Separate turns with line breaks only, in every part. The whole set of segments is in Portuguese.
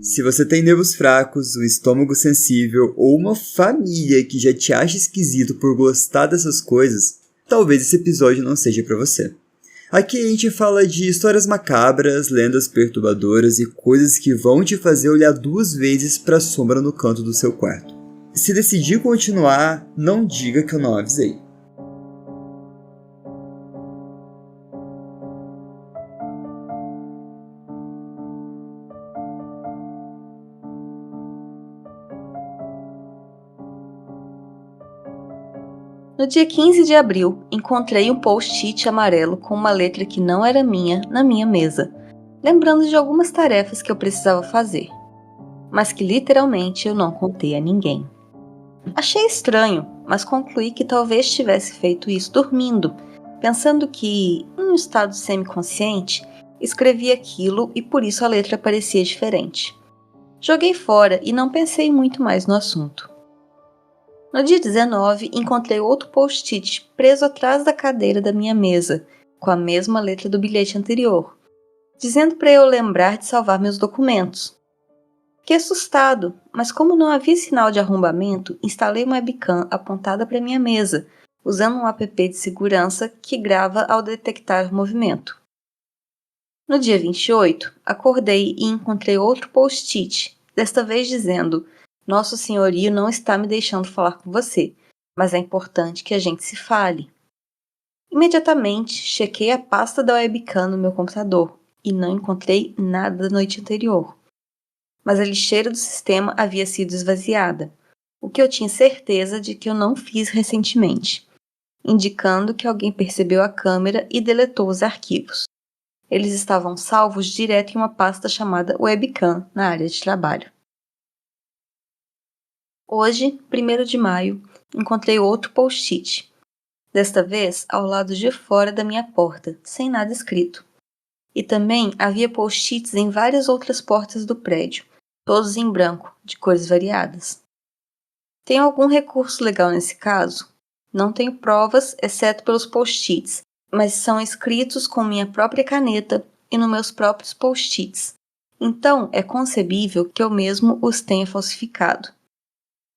Se você tem nervos fracos, um estômago sensível ou uma família que já te acha esquisito por gostar dessas coisas, talvez esse episódio não seja para você. Aqui a gente fala de histórias macabras, lendas perturbadoras e coisas que vão te fazer olhar 2 vezes para a sombra no canto do seu quarto. Se decidir continuar, não diga que eu não avisei.
No dia 15 de abril, encontrei um post-it amarelo com uma letra que não era minha na minha mesa, lembrando de algumas tarefas que eu precisava fazer, mas que literalmente eu não contei a ninguém. Achei estranho, mas concluí que talvez tivesse feito isso dormindo, pensando que, em um estado semiconsciente, escrevi aquilo e por isso a letra parecia diferente. Joguei fora e não pensei muito mais no assunto. No dia 19, encontrei outro post-it preso atrás da cadeira da minha mesa, com a mesma letra do bilhete anterior, dizendo para eu lembrar de salvar meus documentos. Fiquei assustado, mas como não havia sinal de arrombamento, instalei uma webcam apontada para minha mesa, usando um app de segurança que grava ao detectar o movimento. No dia 28, acordei e encontrei outro post-it, desta vez dizendo: Nosso Senhorio não está me deixando falar com você, mas é importante que a gente se fale. Imediatamente, chequei a pasta da webcam no meu computador e não encontrei nada da noite anterior. Mas a lixeira do sistema havia sido esvaziada, o que eu tinha certeza de que eu não fiz recentemente, indicando que alguém percebeu a câmera e deletou os arquivos. Eles estavam salvos direto em uma pasta chamada webcam na área de trabalho. Hoje, 1º de maio, encontrei outro post-it, desta vez ao lado de fora da minha porta, sem nada escrito. E também havia post-its em várias outras portas do prédio, todos em branco, de cores variadas. Tem algum recurso legal nesse caso? Não tenho provas, exceto pelos post-its, mas são escritos com minha própria caneta e nos meus próprios post-its. Então, é concebível que eu mesmo os tenha falsificado.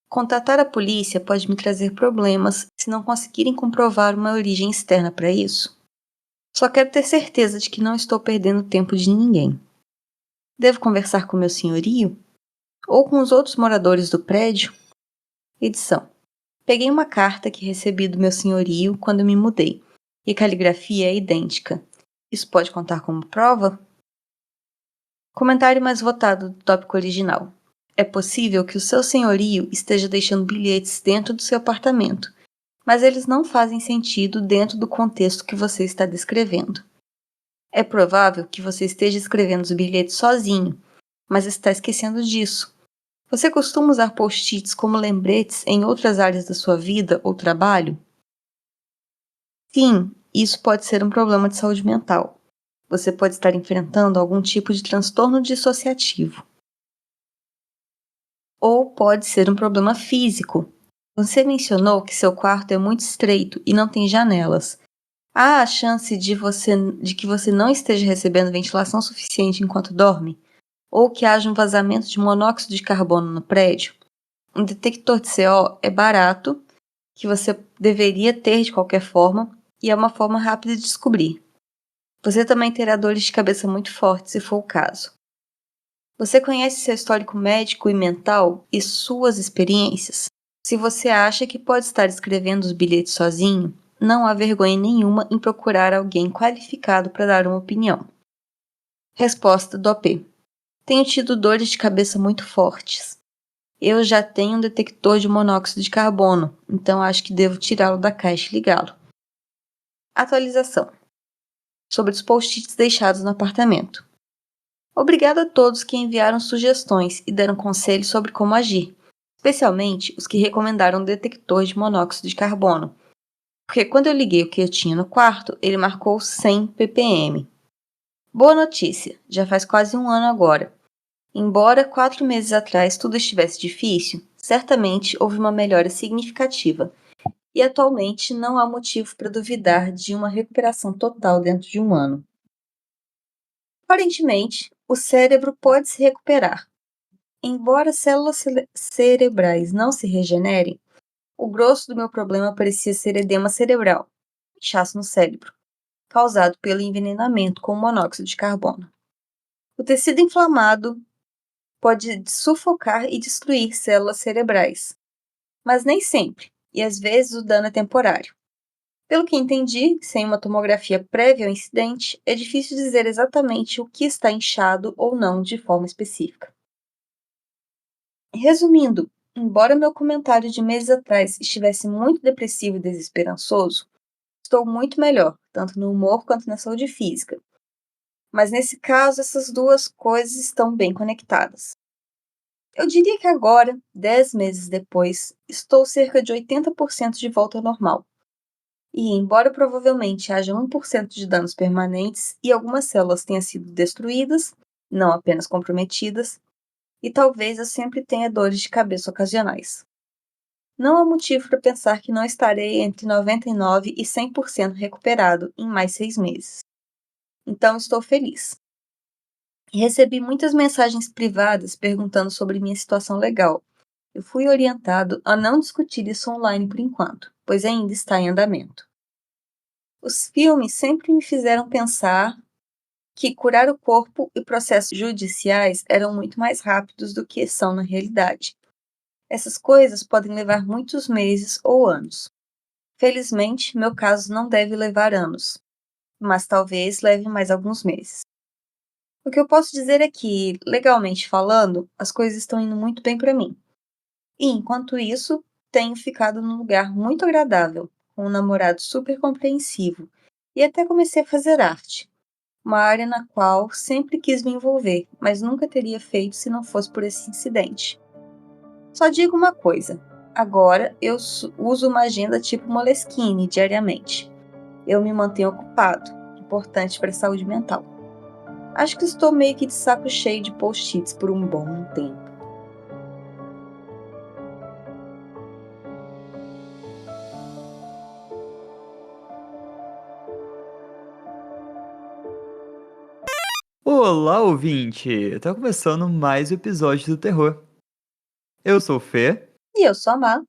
Contatar a polícia pode me trazer problemas se não conseguirem comprovar uma origem externa para isso. Só quero ter certeza de que não estou perdendo tempo de ninguém. Devo conversar com meu senhorio? Ou com os outros moradores do prédio? Edição. Peguei uma carta que recebi do meu senhorio quando me mudei, e a caligrafia é idêntica. Isso pode contar como prova? Comentário mais votado do tópico original. É possível que o seu senhorio esteja deixando bilhetes dentro do seu apartamento, mas eles não fazem sentido dentro do contexto que você está descrevendo. É provável que você esteja escrevendo os bilhetes sozinho, mas está esquecendo disso. Você costuma usar post-its como lembretes em outras áreas da sua vida ou trabalho? Sim, isso pode ser um problema de saúde mental. Você pode estar enfrentando algum tipo de transtorno dissociativo. Ou pode ser um problema físico. Você mencionou que seu quarto é muito estreito e não tem janelas. Há a chance de que você não esteja recebendo ventilação suficiente enquanto dorme? Ou que haja um vazamento de monóxido de carbono no prédio? Um detector de CO é barato, que você deveria ter de qualquer forma, e é uma forma rápida de descobrir. Você também terá dores de cabeça muito fortes se for o caso. Você conhece seu histórico médico e mental e suas experiências? Se você acha que pode estar escrevendo os bilhetes sozinho, não há vergonha nenhuma em procurar alguém qualificado para dar uma opinião. Resposta do OP. Tenho tido dores de cabeça muito fortes. Eu já tenho um detector de monóxido de carbono, então acho que devo tirá-lo da caixa e ligá-lo. Atualização. Sobre os post-its deixados no apartamento. Obrigado a todos que enviaram sugestões e deram conselhos sobre como agir, especialmente os que recomendaram um detector de monóxido de carbono, porque quando eu liguei o que eu tinha no quarto, ele marcou 100 ppm. Boa notícia, já faz quase 1 ano agora. Embora 4 meses atrás tudo estivesse difícil, certamente houve uma melhora significativa, e atualmente não há motivo para duvidar de uma recuperação total dentro de 1 ano. Aparentemente, o cérebro pode se recuperar, Embora células cerebrais não se regenerem, o grosso do meu problema parecia ser edema cerebral, inchaço no cérebro, causado pelo envenenamento com monóxido de carbono. O tecido inflamado pode sufocar e destruir células cerebrais, mas nem sempre, e às vezes o dano é temporário. Pelo que entendi, sem uma tomografia prévia ao incidente, é difícil dizer exatamente o que está inchado ou não de forma específica. Resumindo, embora meu comentário de meses atrás estivesse muito depressivo e desesperançoso, estou muito melhor, tanto no humor quanto na saúde física. Mas nesse caso, essas duas coisas estão bem conectadas. Eu diria que agora, 10 meses depois, estou cerca de 80% de volta ao normal. E, embora provavelmente haja 1% de danos permanentes e algumas células tenham sido destruídas, não apenas comprometidas, e talvez eu sempre tenha dores de cabeça ocasionais. Não há motivo para pensar que não estarei entre 99% e 100% recuperado em mais 6 meses. Então estou feliz. Recebi muitas mensagens privadas perguntando sobre minha situação legal. Eu fui orientado a não discutir isso online por enquanto, pois ainda está em andamento. Os filmes sempre me fizeram pensar que curar o corpo e processos judiciais eram muito mais rápidos do que são na realidade. Essas coisas podem levar muitos meses ou anos. Felizmente, meu caso não deve levar anos, mas talvez leve mais alguns meses. O que eu posso dizer é que, legalmente falando, as coisas estão indo muito bem para mim. E, enquanto isso, tenho ficado num lugar muito agradável, com um namorado super compreensivo, e até comecei a fazer arte, uma área na qual sempre quis me envolver, mas nunca teria feito se não fosse por esse incidente. Só digo uma coisa, agora eu uso uma agenda tipo Moleskine diariamente. Eu me mantenho ocupado, importante para a saúde mental. Acho que estou meio que de saco cheio de post-its por um bom tempo.
Olá, ouvinte! Tá começando mais um episódio do Terror. Eu sou o Fê,
E eu sou a Má.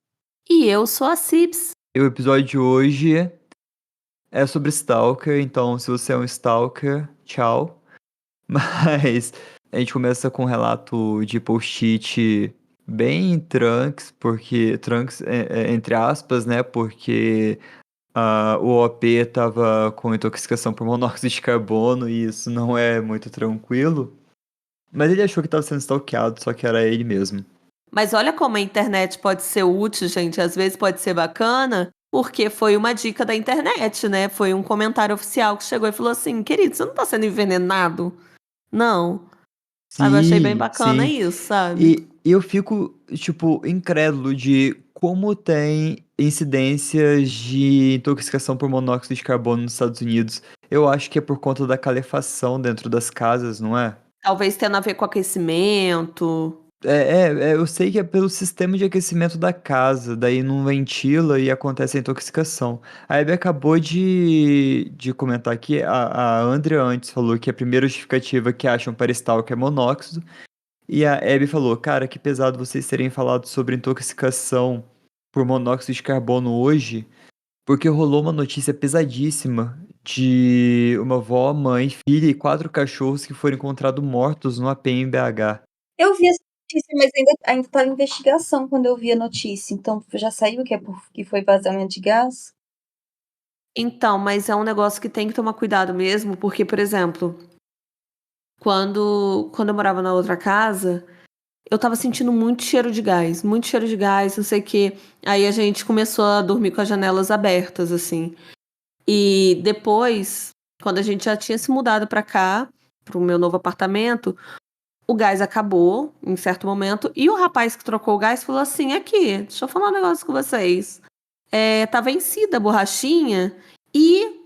E eu sou a Cips.
e o episódio de hoje é sobre Stalker, então se você é um Stalker, tchau. Mas a gente começa com um relato de post-it bem trunks, entre aspas, né? Porque o OP tava com intoxicação por monóxido de carbono e isso não é muito tranquilo. Mas ele achou que tava sendo stalkeado, só que era ele mesmo.
Mas olha como a internet pode ser útil, gente. Às vezes pode ser bacana, porque foi uma dica da internet, né? Foi um comentário oficial que chegou e falou assim: querido, você não tá sendo envenenado? Não. Sabe, eu achei bem
Sim,
bacana
sim.
isso, sabe?
E eu fico, tipo, incrédulo de como tem incidências de intoxicação por monóxido de carbono nos Estados Unidos. Eu acho que é por conta da calefação dentro das casas, não é?
Talvez tendo a ver com aquecimento.
Eu sei que é pelo sistema de aquecimento da casa, daí não ventila e acontece a intoxicação. A Abby acabou de comentar aqui, a Andrea antes falou que a primeira justificativa que acham para Stalker é monóxido, e a Abby falou, cara, que pesado vocês terem falado sobre intoxicação por monóxido de carbono hoje, porque rolou uma notícia pesadíssima de uma avó, mãe, filha e 4 cachorros que foram encontrados mortos no AP em BH.
Eu vi essa notícia, mas ainda estava em investigação quando eu vi a notícia. Então já saiu que foi vazamento de gás?
Então, mas é um negócio que tem que tomar cuidado mesmo, porque, por exemplo, quando eu morava na outra casa, eu tava sentindo muito cheiro de gás, não sei o quê. Aí a gente começou a dormir com as janelas abertas, assim. E depois, quando a gente já tinha se mudado pra cá, pro meu novo apartamento, o gás acabou em certo momento. E o rapaz que trocou o gás falou assim: aqui, deixa eu falar um negócio com vocês. Tá vencida a borrachinha e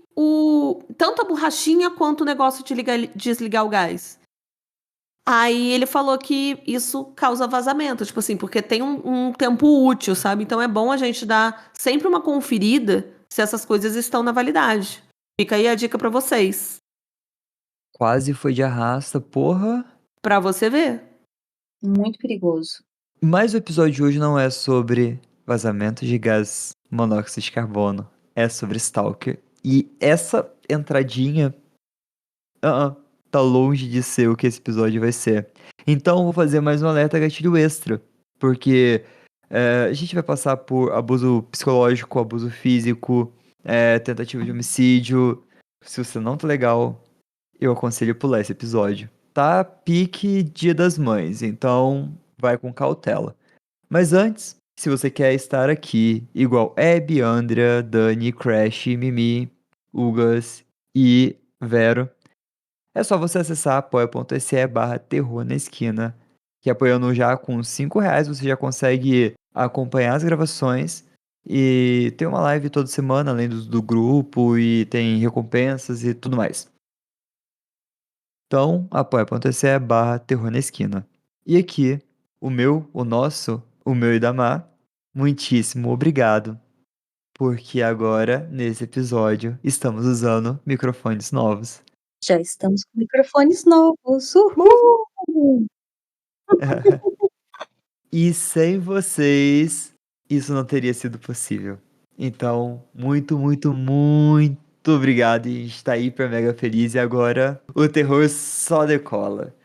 tanto a borrachinha quanto o negócio de desligar o gás. Aí ele falou que isso causa vazamento, tipo assim, porque tem um tempo útil, sabe? Então é bom a gente dar sempre uma conferida se essas coisas estão na validade. Fica aí a dica pra vocês,
Quase foi de arrasta, porra.
pra você ver.
Muito perigoso.
Mas o episódio de hoje não é sobre vazamento de gás monóxido de carbono. É sobre Stalker. E essa entradinha tá longe de ser o que esse episódio vai ser. Então eu vou fazer mais um alerta gatilho extra. Porque a gente vai passar por abuso psicológico, abuso físico, tentativa de homicídio. Se você não tá legal, eu aconselho pular esse episódio. Tá pique Dia das Mães, então vai com cautela. Mas antes, se você quer estar aqui, igual Abby, Andrea, Dani, Crash, Mimi, Ugas e Vero, é só você acessar apoia.se/terror na esquina, que apoiando já com R$ 5 você já consegue acompanhar as gravações e tem uma live toda semana, além do grupo, e tem recompensas e tudo mais. Então, apoia.se/terror na esquina. E aqui, o meu e da Mar, muitíssimo obrigado, porque agora, nesse episódio, estamos usando microfones novos.
Já estamos com microfones novos. Uhul!
E sem vocês, isso não teria sido possível. Então, muito, muito, muito obrigado. E a gente tá hiper mega feliz. E agora, o terror só decola.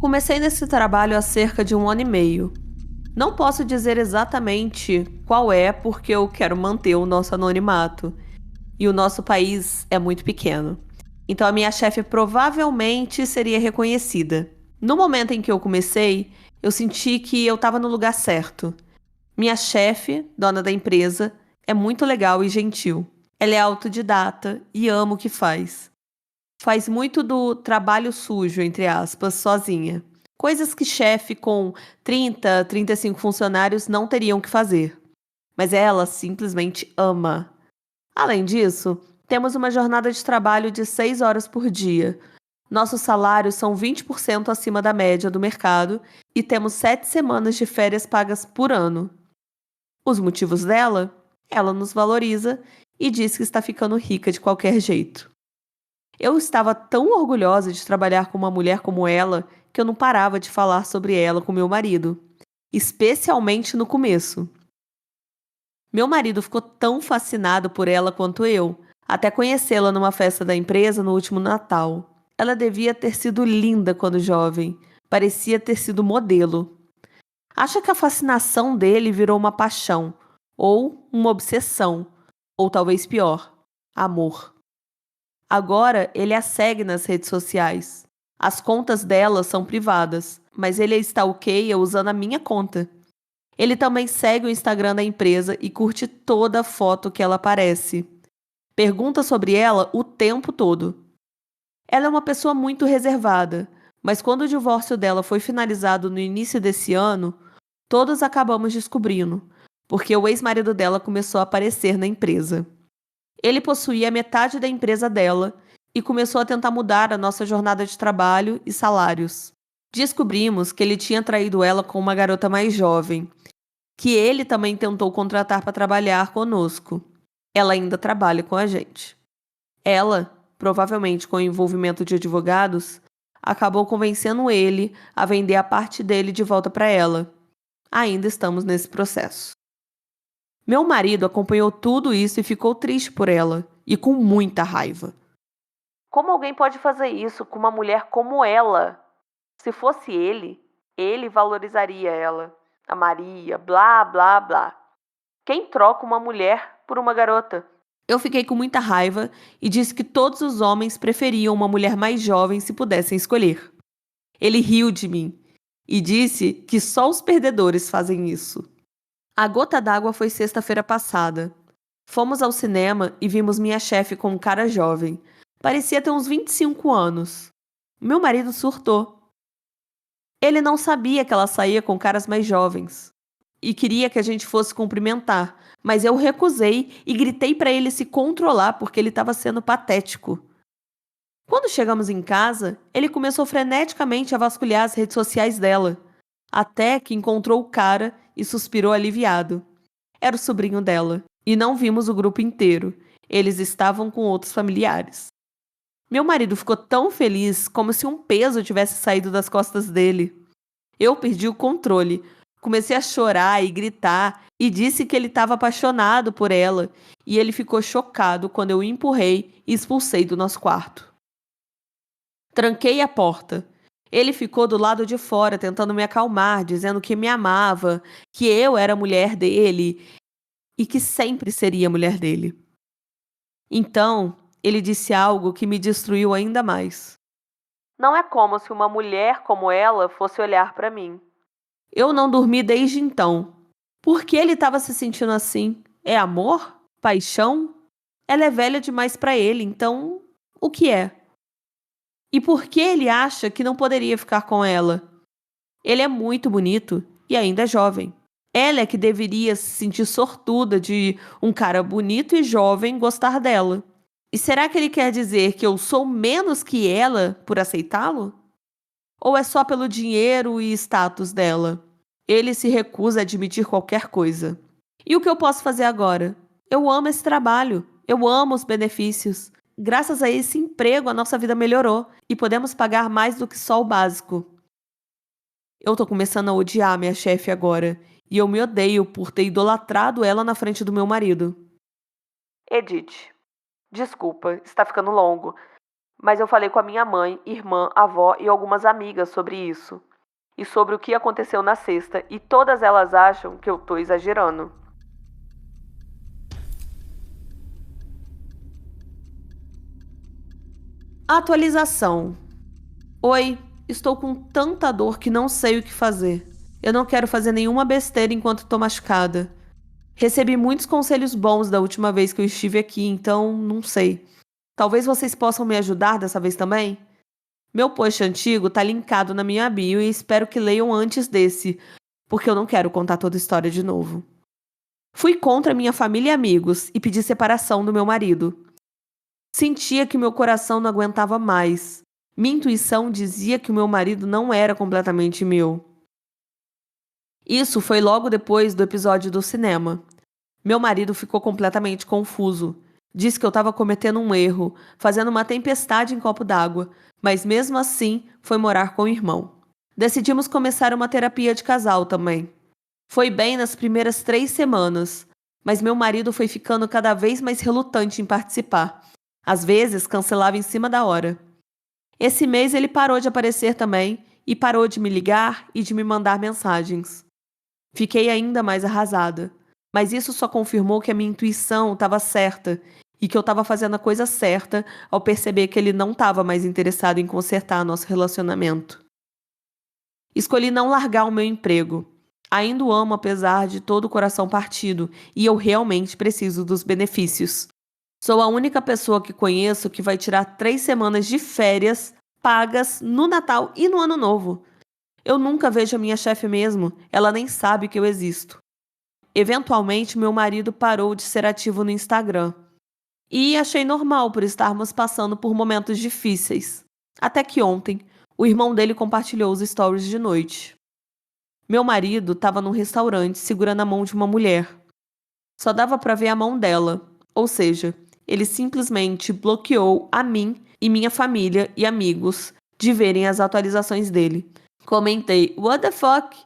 Comecei nesse trabalho há cerca de 1 ano e meio. Não posso dizer exatamente qual é, porque eu quero manter o nosso anonimato. E o nosso país é muito pequeno. Então a minha chefe provavelmente seria reconhecida. No momento em que eu comecei, eu senti que eu estava no lugar certo. Minha chefe, dona da empresa, é muito legal e gentil. Ela é autodidata e ama o que faz. Faz muito do trabalho sujo, entre aspas, sozinha. Coisas que chefe com 30, 35 funcionários não teriam que fazer. Mas ela simplesmente ama. Além disso, temos uma jornada de trabalho de 6 horas por dia. Nossos salários são 20% acima da média do mercado e temos 7 semanas de férias pagas por ano. Os motivos dela? Ela nos valoriza e diz que está ficando rica de qualquer jeito. Eu estava tão orgulhosa de trabalhar com uma mulher como ela que eu não parava de falar sobre ela com meu marido, especialmente no começo. Meu marido ficou tão fascinado por ela quanto eu, até conhecê-la numa festa da empresa no último Natal. Ela devia ter sido linda quando jovem, parecia ter sido modelo. Acha que a fascinação dele virou uma paixão, ou uma obsessão, ou talvez pior, amor. Agora ele a segue nas redes sociais. As contas dela são privadas, mas ele a stalkeia usando a minha conta. Ele também segue o Instagram da empresa e curte toda a foto que ela aparece. Pergunta sobre ela o tempo todo. Ela é uma pessoa muito reservada, mas quando o divórcio dela foi finalizado no início desse ano, todos acabamos descobrindo, porque o ex-marido dela começou a aparecer na empresa. Ele possuía metade da empresa dela e começou a tentar mudar a nossa jornada de trabalho e salários. Descobrimos que ele tinha traído ela com uma garota mais jovem, que ele também tentou contratar para trabalhar conosco. Ela ainda trabalha com a gente. Ela, provavelmente com o envolvimento de advogados, acabou convencendo ele a vender a parte dele de volta para ela. Ainda estamos nesse processo. Meu marido acompanhou tudo isso e ficou triste por ela, e com muita raiva. Como alguém pode fazer isso com uma mulher como ela? Se fosse ele valorizaria ela, amaria, blá, blá, blá. Quem troca uma mulher por uma garota? Eu fiquei com muita raiva e disse que todos os homens preferiam uma mulher mais jovem se pudessem escolher. Ele riu de mim e disse que só os perdedores fazem isso. A gota d'água foi sexta-feira passada. Fomos ao cinema e vimos minha chefe com um cara jovem. Parecia ter uns 25 anos. Meu marido surtou. Ele não sabia que ela saía com caras mais jovens. E queria que a gente fosse cumprimentar, mas eu recusei e gritei para ele se controlar porque ele estava sendo patético. Quando chegamos em casa, ele começou freneticamente a vasculhar as redes sociais dela, até que encontrou o cara e suspirou aliviado. Era o sobrinho dela, e não vimos o grupo inteiro. Eles estavam com outros familiares. Meu marido ficou tão feliz, como se um peso tivesse saído das costas dele. Eu perdi o controle. Comecei a chorar e gritar e disse que ele estava apaixonado por ela, e ele ficou chocado quando eu o empurrei e expulsei do nosso quarto. Tranquei a porta. Ele ficou do lado de fora tentando me acalmar, dizendo que me amava, que eu era a mulher dele e que sempre seria a mulher dele. Então, ele disse algo que me destruiu ainda mais. Não é como se uma mulher como ela fosse olhar para mim. Eu não dormi desde então. Por que ele estava se sentindo assim? É amor? Paixão? Ela é velha demais para ele, então o que é? E por que ele acha que não poderia ficar com ela? Ele é muito bonito e ainda é jovem. Ela é que deveria se sentir sortuda de um cara bonito e jovem gostar dela. E será que ele quer dizer que eu sou menos que ela por aceitá-lo? Ou é só pelo dinheiro e status dela? Ele se recusa a admitir qualquer coisa. E o que eu posso fazer agora? Eu amo esse trabalho. Eu amo os benefícios. Graças a esse emprego, a nossa vida melhorou e podemos pagar mais do que só o básico. Eu tô começando a odiar minha chefe agora e eu me odeio por ter idolatrado ela na frente do meu marido. Edith, desculpa, está ficando longo, mas eu falei com a minha mãe, irmã, avó e algumas amigas sobre isso. E sobre o que aconteceu na sexta, e todas elas acham que eu tô exagerando. Atualização. Oi, estou com tanta dor que não sei o que fazer. Eu não quero fazer nenhuma besteira enquanto tô machucada. Recebi muitos conselhos bons da última vez que eu estive aqui, então não sei. Talvez vocês possam me ajudar dessa vez também? Meu post antigo tá linkado na minha bio e espero que leiam antes desse, porque eu não quero contar toda a história de novo. Fui contra minha família e amigos e pedi separação do meu marido. Sentia que meu coração não aguentava mais. Minha intuição dizia que o meu marido não era completamente meu. Isso foi logo depois do episódio do cinema. Meu marido ficou completamente confuso. Disse que eu estava cometendo um erro, fazendo uma tempestade em copo d'água, mas mesmo assim foi morar com o irmão. Decidimos começar uma terapia de casal também. Foi bem nas primeiras 3 semanas, mas meu marido foi ficando cada vez mais relutante em participar. Às vezes cancelava em cima da hora. Esse mês ele parou de aparecer também e parou de me ligar e de me mandar mensagens. Fiquei ainda mais arrasada, mas isso só confirmou que a minha intuição estava certa e que eu estava fazendo a coisa certa ao perceber que ele não estava mais interessado em consertar nosso relacionamento. Escolhi não largar o meu emprego. Ainda o amo apesar de todo o coração partido e eu realmente preciso dos benefícios. Sou a única pessoa que conheço que vai tirar 3 semanas de férias pagas no Natal e no Ano Novo. Eu nunca vejo a minha chefe mesmo, ela nem sabe que eu existo. Eventualmente, meu marido parou de ser ativo no Instagram. E achei normal por estarmos passando por momentos difíceis. Até que ontem, o irmão dele compartilhou os stories de noite. Meu marido estava num restaurante segurando a mão de uma mulher. Só dava para ver a mão dela, ou seja, ele simplesmente bloqueou a mim e minha família e amigos de verem as atualizações dele. Comentei, what the fuck?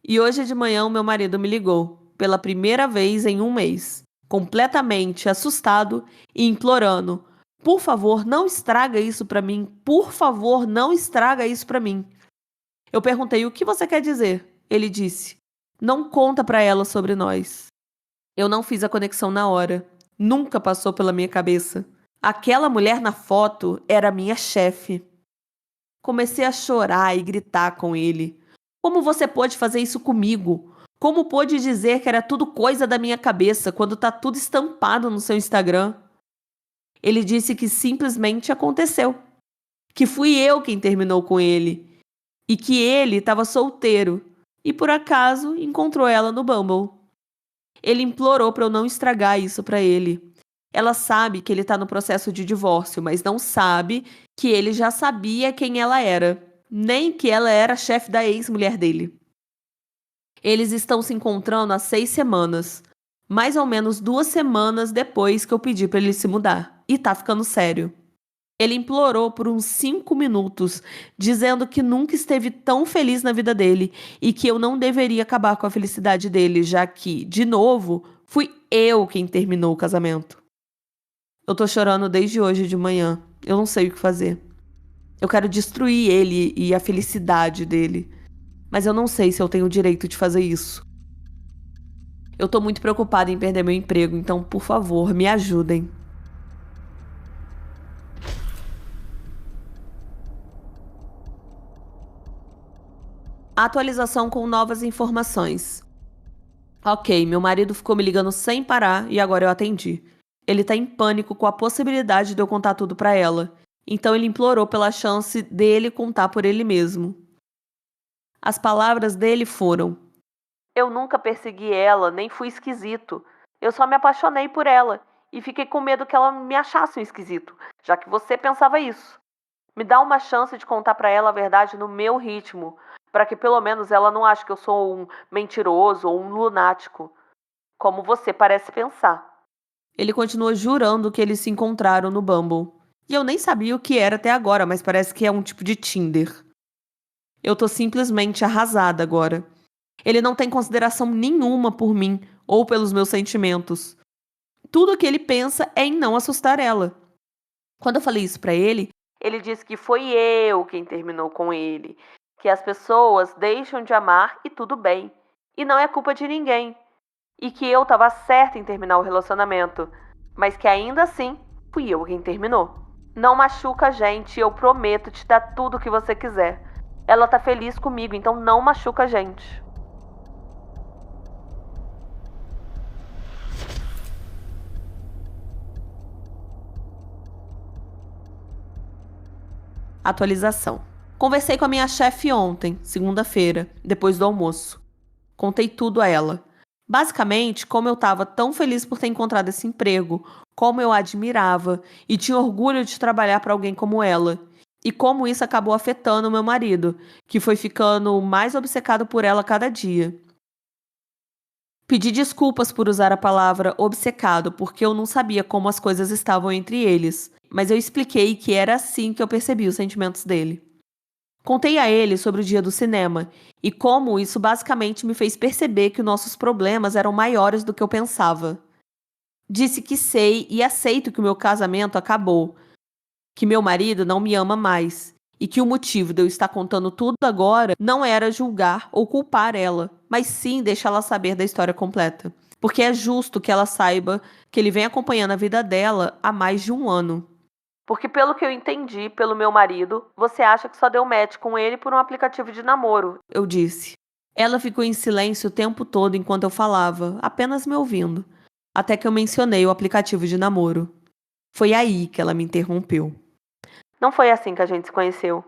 E hoje de manhã o meu marido me ligou, pela primeira vez em 1 mês, completamente assustado e implorando, por favor, não estraga isso pra mim, por favor, não estraga isso pra mim. Eu perguntei, o que você quer dizer? Ele disse, não conta pra ela sobre nós. Eu não fiz a conexão na hora, nunca passou pela minha cabeça. Aquela mulher na foto era minha chefe. Comecei a chorar e gritar com ele. Como você pôde fazer isso comigo? Como pôde dizer que era tudo coisa da minha cabeça quando tá tudo estampado no seu Instagram? Ele disse que simplesmente aconteceu. Que fui eu quem terminou com ele. E que ele estava solteiro. E por acaso encontrou ela no Bumble. Ele implorou para eu não estragar isso para ele. Ela sabe que ele está no processo de divórcio, mas não sabe que ele já sabia quem ela era, nem que ela era a chefe da ex-mulher dele. Eles estão se encontrando há 6 semanas, mais ou menos 2 semanas depois que eu pedi para ele se mudar, e tá ficando sério. Ele implorou por uns 5 minutos, dizendo que nunca esteve tão feliz na vida dele e que eu não deveria acabar com a felicidade dele, já que, de novo, fui eu quem terminou o casamento. Eu tô chorando desde hoje de manhã. Eu não sei o que fazer. Eu quero destruir ele e a felicidade dele. Mas eu não sei se eu tenho o direito de fazer isso. Eu tô muito preocupada em perder meu emprego, então, por favor, me ajudem. Atualização com novas informações. Ok, meu marido ficou me ligando sem parar e agora eu atendi. Ele tá em pânico com a possibilidade de eu contar tudo pra ela. Então ele implorou pela chance dele contar por ele mesmo. As palavras dele foram: eu nunca persegui ela, nem fui esquisito. Eu só me apaixonei por ela e fiquei com medo que ela me achasse um esquisito, já que você pensava isso. Me dá uma chance de contar pra ela a verdade no meu ritmo, para que pelo menos ela não ache que eu sou um mentiroso ou um lunático, como você parece pensar. Ele continua jurando que eles se encontraram no Bumble. E eu nem sabia o que era até agora, mas parece que é um tipo de Tinder. Eu tô simplesmente arrasada agora. Ele não tem consideração nenhuma por mim ou pelos meus sentimentos. Tudo o que ele pensa é em não assustar ela. Quando eu falei isso pra ele, ele disse que foi eu quem terminou com ele, que as pessoas deixam de amar e tudo bem, e não é culpa de ninguém, e que eu tava certa em terminar o relacionamento, mas que ainda assim fui eu quem terminou. Não machuca a gente, eu prometo te dar tudo o que você quiser. Ela tá feliz comigo, então não machuca a gente. Atualização. Conversei com a minha chefe ontem, segunda-feira, depois do almoço. Contei tudo a ela. Basicamente, como eu estava tão feliz por ter encontrado esse emprego, como eu a admirava e tinha orgulho de trabalhar para alguém como ela, e como isso acabou afetando o meu marido, que foi ficando mais obcecado por ela cada dia. Pedi desculpas por usar a palavra obcecado, porque eu não sabia como as coisas estavam entre eles, mas eu expliquei que era assim que eu percebi os sentimentos dele. Contei a ele sobre o dia do cinema e como isso basicamente me fez perceber que nossos problemas eram maiores do que eu pensava. Disse que sei e aceito que o meu casamento acabou, que meu marido não me ama mais e que o motivo de eu estar contando tudo agora não era julgar ou culpar ela, mas sim deixá-la saber da história completa. Porque é justo que ela saiba que ele vem acompanhando a vida dela há mais de 1 ano. Porque pelo que eu entendi pelo meu marido, você acha que só deu match com ele por um aplicativo de namoro, eu disse. Ela ficou em silêncio o tempo todo enquanto eu falava, apenas me ouvindo, até que eu mencionei o aplicativo de namoro. Foi aí que ela me interrompeu. Não foi assim que a gente se conheceu.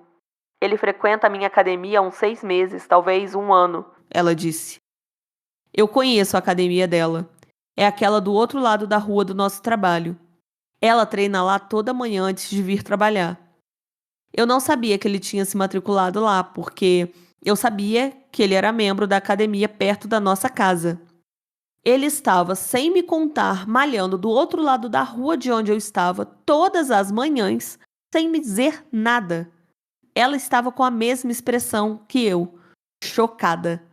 Ele frequenta a minha academia há uns 6 meses, talvez 1 ano, ela disse. Eu conheço a academia dela. É aquela do outro lado da rua do nosso trabalho. Ela treina lá toda manhã antes de vir trabalhar. Eu não sabia que ele tinha se matriculado lá, porque eu sabia que ele era membro da academia perto da nossa casa. Ele estava, sem me contar, malhando do outro lado da rua de onde eu estava todas as manhãs, sem me dizer nada. Ela estava com a mesma expressão que eu, chocada.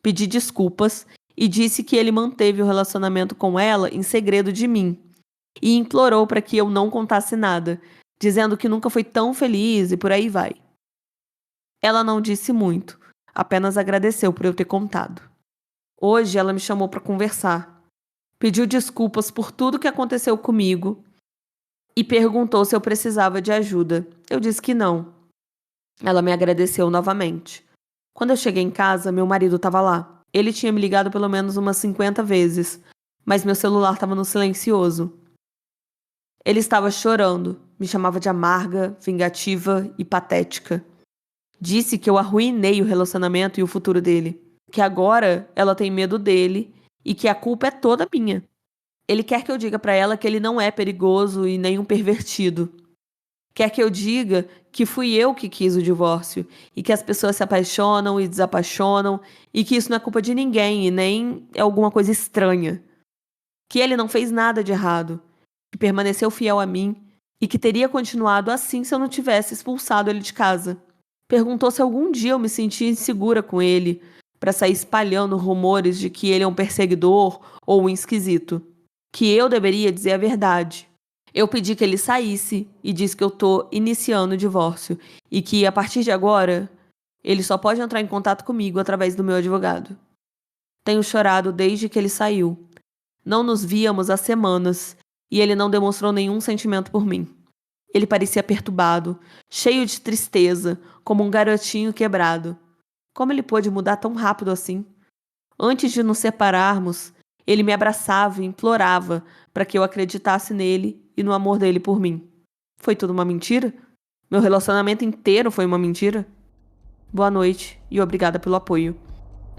Pedi desculpas e disse que ele manteve o relacionamento com ela em segredo de mim. E implorou para que eu não contasse nada, dizendo que nunca foi tão feliz e por aí vai. Ela não disse muito, apenas agradeceu por eu ter contado. Hoje ela me chamou para conversar. Pediu desculpas por tudo que aconteceu comigo e perguntou se eu precisava de ajuda. Eu disse que não. Ela me agradeceu novamente. Quando eu cheguei em casa, meu marido estava lá. Ele tinha me ligado pelo menos umas 50 vezes, mas meu celular estava no silencioso. Ele estava chorando, me chamava de amarga, vingativa e patética. Disse que eu arruinei o relacionamento e o futuro dele, que agora ela tem medo dele e que a culpa é toda minha. Ele quer que eu diga pra ela que ele não é perigoso e nem um pervertido. Quer que eu diga que fui eu que quis o divórcio e que as pessoas se apaixonam e desapaixonam e que isso não é culpa de ninguém e nem é alguma coisa estranha. Que ele não fez nada de errado, que permaneceu fiel a mim e que teria continuado assim se eu não tivesse expulsado ele de casa. Perguntou se algum dia eu me sentia insegura com ele, para sair espalhando rumores de que ele é um perseguidor ou um esquisito. Que eu deveria dizer a verdade. Eu pedi que ele saísse e disse que eu tô iniciando o divórcio e que, a partir de agora, ele só pode entrar em contato comigo através do meu advogado. Tenho chorado desde que ele saiu. Não nos víamos há semanas e ele não demonstrou nenhum sentimento por mim. Ele parecia perturbado, cheio de tristeza, como um garotinho quebrado. Como ele pôde mudar tão rápido assim? Antes de nos separarmos, ele me abraçava e implorava para que eu acreditasse nele e no amor dele por mim. Foi tudo uma mentira? Meu relacionamento inteiro foi uma mentira? Boa noite e obrigada pelo apoio.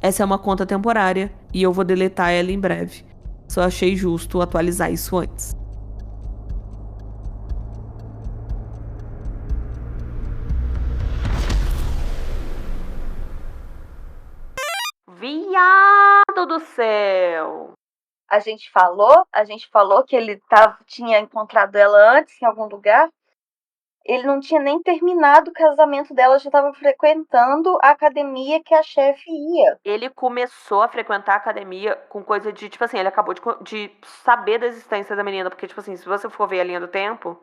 Essa é uma conta temporária e eu vou deletar ela em breve. Só achei justo atualizar isso antes. Viado do céu!
A gente falou que ele tinha encontrado ela antes em algum lugar. Ele não tinha nem terminado o casamento dela, já estava frequentando a academia que a chefe ia.
Ele começou a frequentar a academia com coisa de, tipo assim, ele acabou de saber da existência da menina, porque, tipo assim, se você for ver a linha do tempo,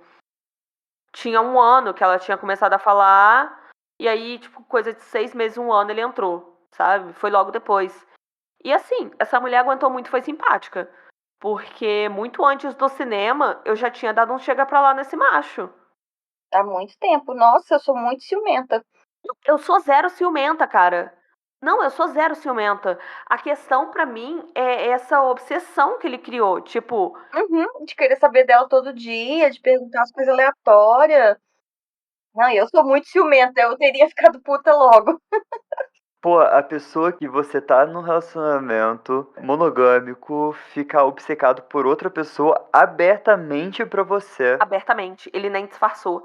tinha 1 ano que ela tinha começado a falar, e aí, tipo, coisa de 6 meses, 1 ano, ele entrou, sabe? Foi logo depois. E assim, essa mulher aguentou muito e foi simpática, porque muito antes do cinema, eu já tinha dado um chega pra lá nesse macho.
Há muito tempo. Nossa, eu sou muito ciumenta.
Eu sou zero ciumenta, cara. Não, eu sou zero ciumenta. A questão pra mim é essa obsessão que ele criou. Tipo,
De querer saber dela todo dia, de perguntar as coisas aleatórias. Não, eu sou muito ciumenta, eu teria ficado puta logo.
Pô, a pessoa que você tá num relacionamento monogâmico fica obcecado por outra pessoa abertamente pra você.
abertamente, ele nem disfarçou.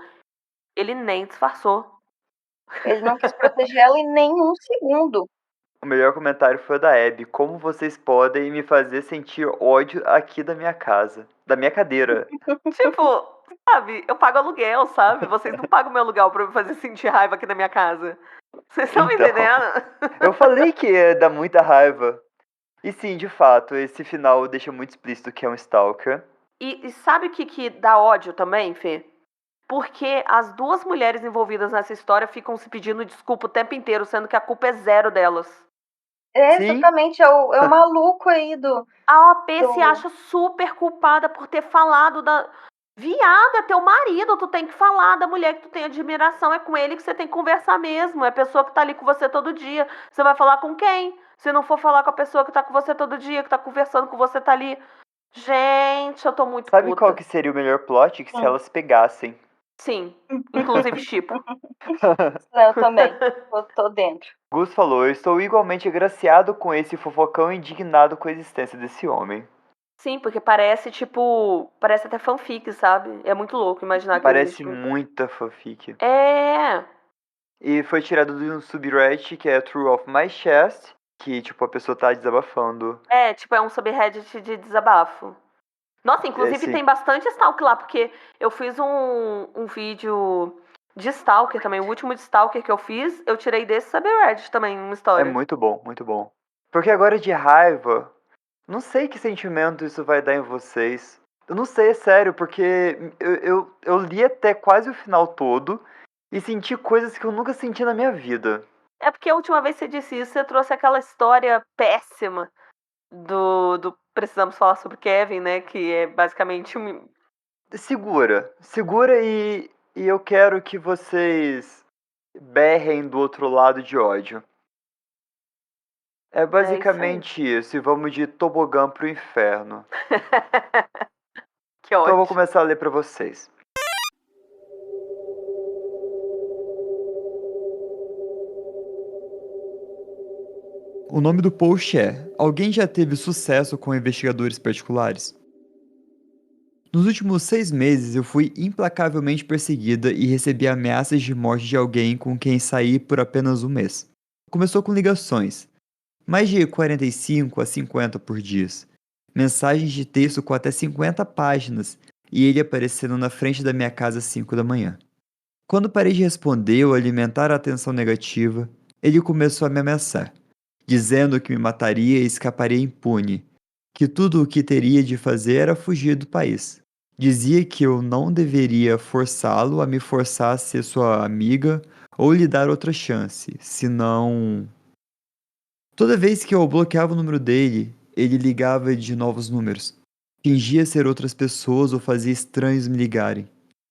Ele nem disfarçou.
Ele não quis proteger ela em nenhum segundo.
O melhor comentário foi o da Abby. Como vocês podem me fazer sentir ódio aqui da minha casa? Da minha cadeira.
Tipo, sabe, eu pago aluguel, sabe? Vocês não pagam meu aluguel pra me fazer sentir raiva aqui na minha casa. Vocês estão me
Então.
entendendo?
Eu falei que ia dar muita raiva. E sim, de fato, esse final deixa muito explícito que é um stalker.
E sabe o que dá ódio também, Fê? Porque as 2 mulheres envolvidas nessa história ficam se pedindo desculpa o tempo inteiro, sendo que a culpa é zero delas.
É,
Sim.
exatamente, é o maluco aí do...
A OP se acha super culpada por ter falado da... Viada, é teu marido, tu tem que falar da mulher que tu tem admiração, é com ele que você tem que conversar mesmo, é a pessoa que tá ali com você todo dia. Você vai falar com quem? Se não for falar com a pessoa que tá com você todo dia, que tá conversando com você, tá ali. Gente, eu tô muito
Sabe
puta.
qual que seria o melhor plot? Que se elas pegassem.
Sim, inclusive tipo.
Eu também, tô dentro.
Gus falou, eu estou igualmente agraciado com esse fofocão e indignado com a existência desse homem.
Sim, porque parece, tipo, parece até fanfic, sabe? É muito louco imaginar que
Parece
existe.
muita fanfic.
É,
E foi tirado de um subreddit que é True of My Chest, que tipo a pessoa tá desabafando.
tipo, é um subreddit de desabafo. Nossa, inclusive
sim.
tem bastante stalker lá, porque eu fiz um vídeo de stalker também. O último de stalker que eu fiz, eu tirei desse subreddit também, uma
É
história.
muito bom, muito bom. Porque agora de raiva, não sei que sentimento isso vai dar em vocês. Eu não sei, é sério, porque eu li até quase o final todo e senti coisas que eu nunca senti na minha vida.
É porque a última vez que você disse isso, você trouxe aquela história péssima do Precisamos Falar sobre Kevin, né? Que é basicamente um...
Segura e eu quero que vocês berrem do outro lado de ódio. É basicamente isso, e vamos de tobogã pro inferno.
Que ódio.
Então eu vou começar a ler pra vocês. O nome do post é: Alguém já teve sucesso com investigadores particulares? Nos últimos 6 meses, eu fui implacavelmente perseguida e recebi ameaças de morte de alguém com quem saí por apenas um mês. Começou com ligações, mais de 45 a 50 por dia, mensagens de texto com até 50 páginas e ele aparecendo na frente da minha casa às 5 da manhã. Quando parei de responder ou alimentar a atenção negativa, ele começou a me ameaçar, dizendo que me mataria e escaparia impune, que tudo o que teria de fazer era fugir do país. Dizia que eu não deveria forçá-lo a me forçar a ser sua amiga ou lhe dar outra chance, senão... Toda vez que eu bloqueava o número dele, ele ligava de novos números. Fingia ser outras pessoas ou fazia estranhos me ligarem.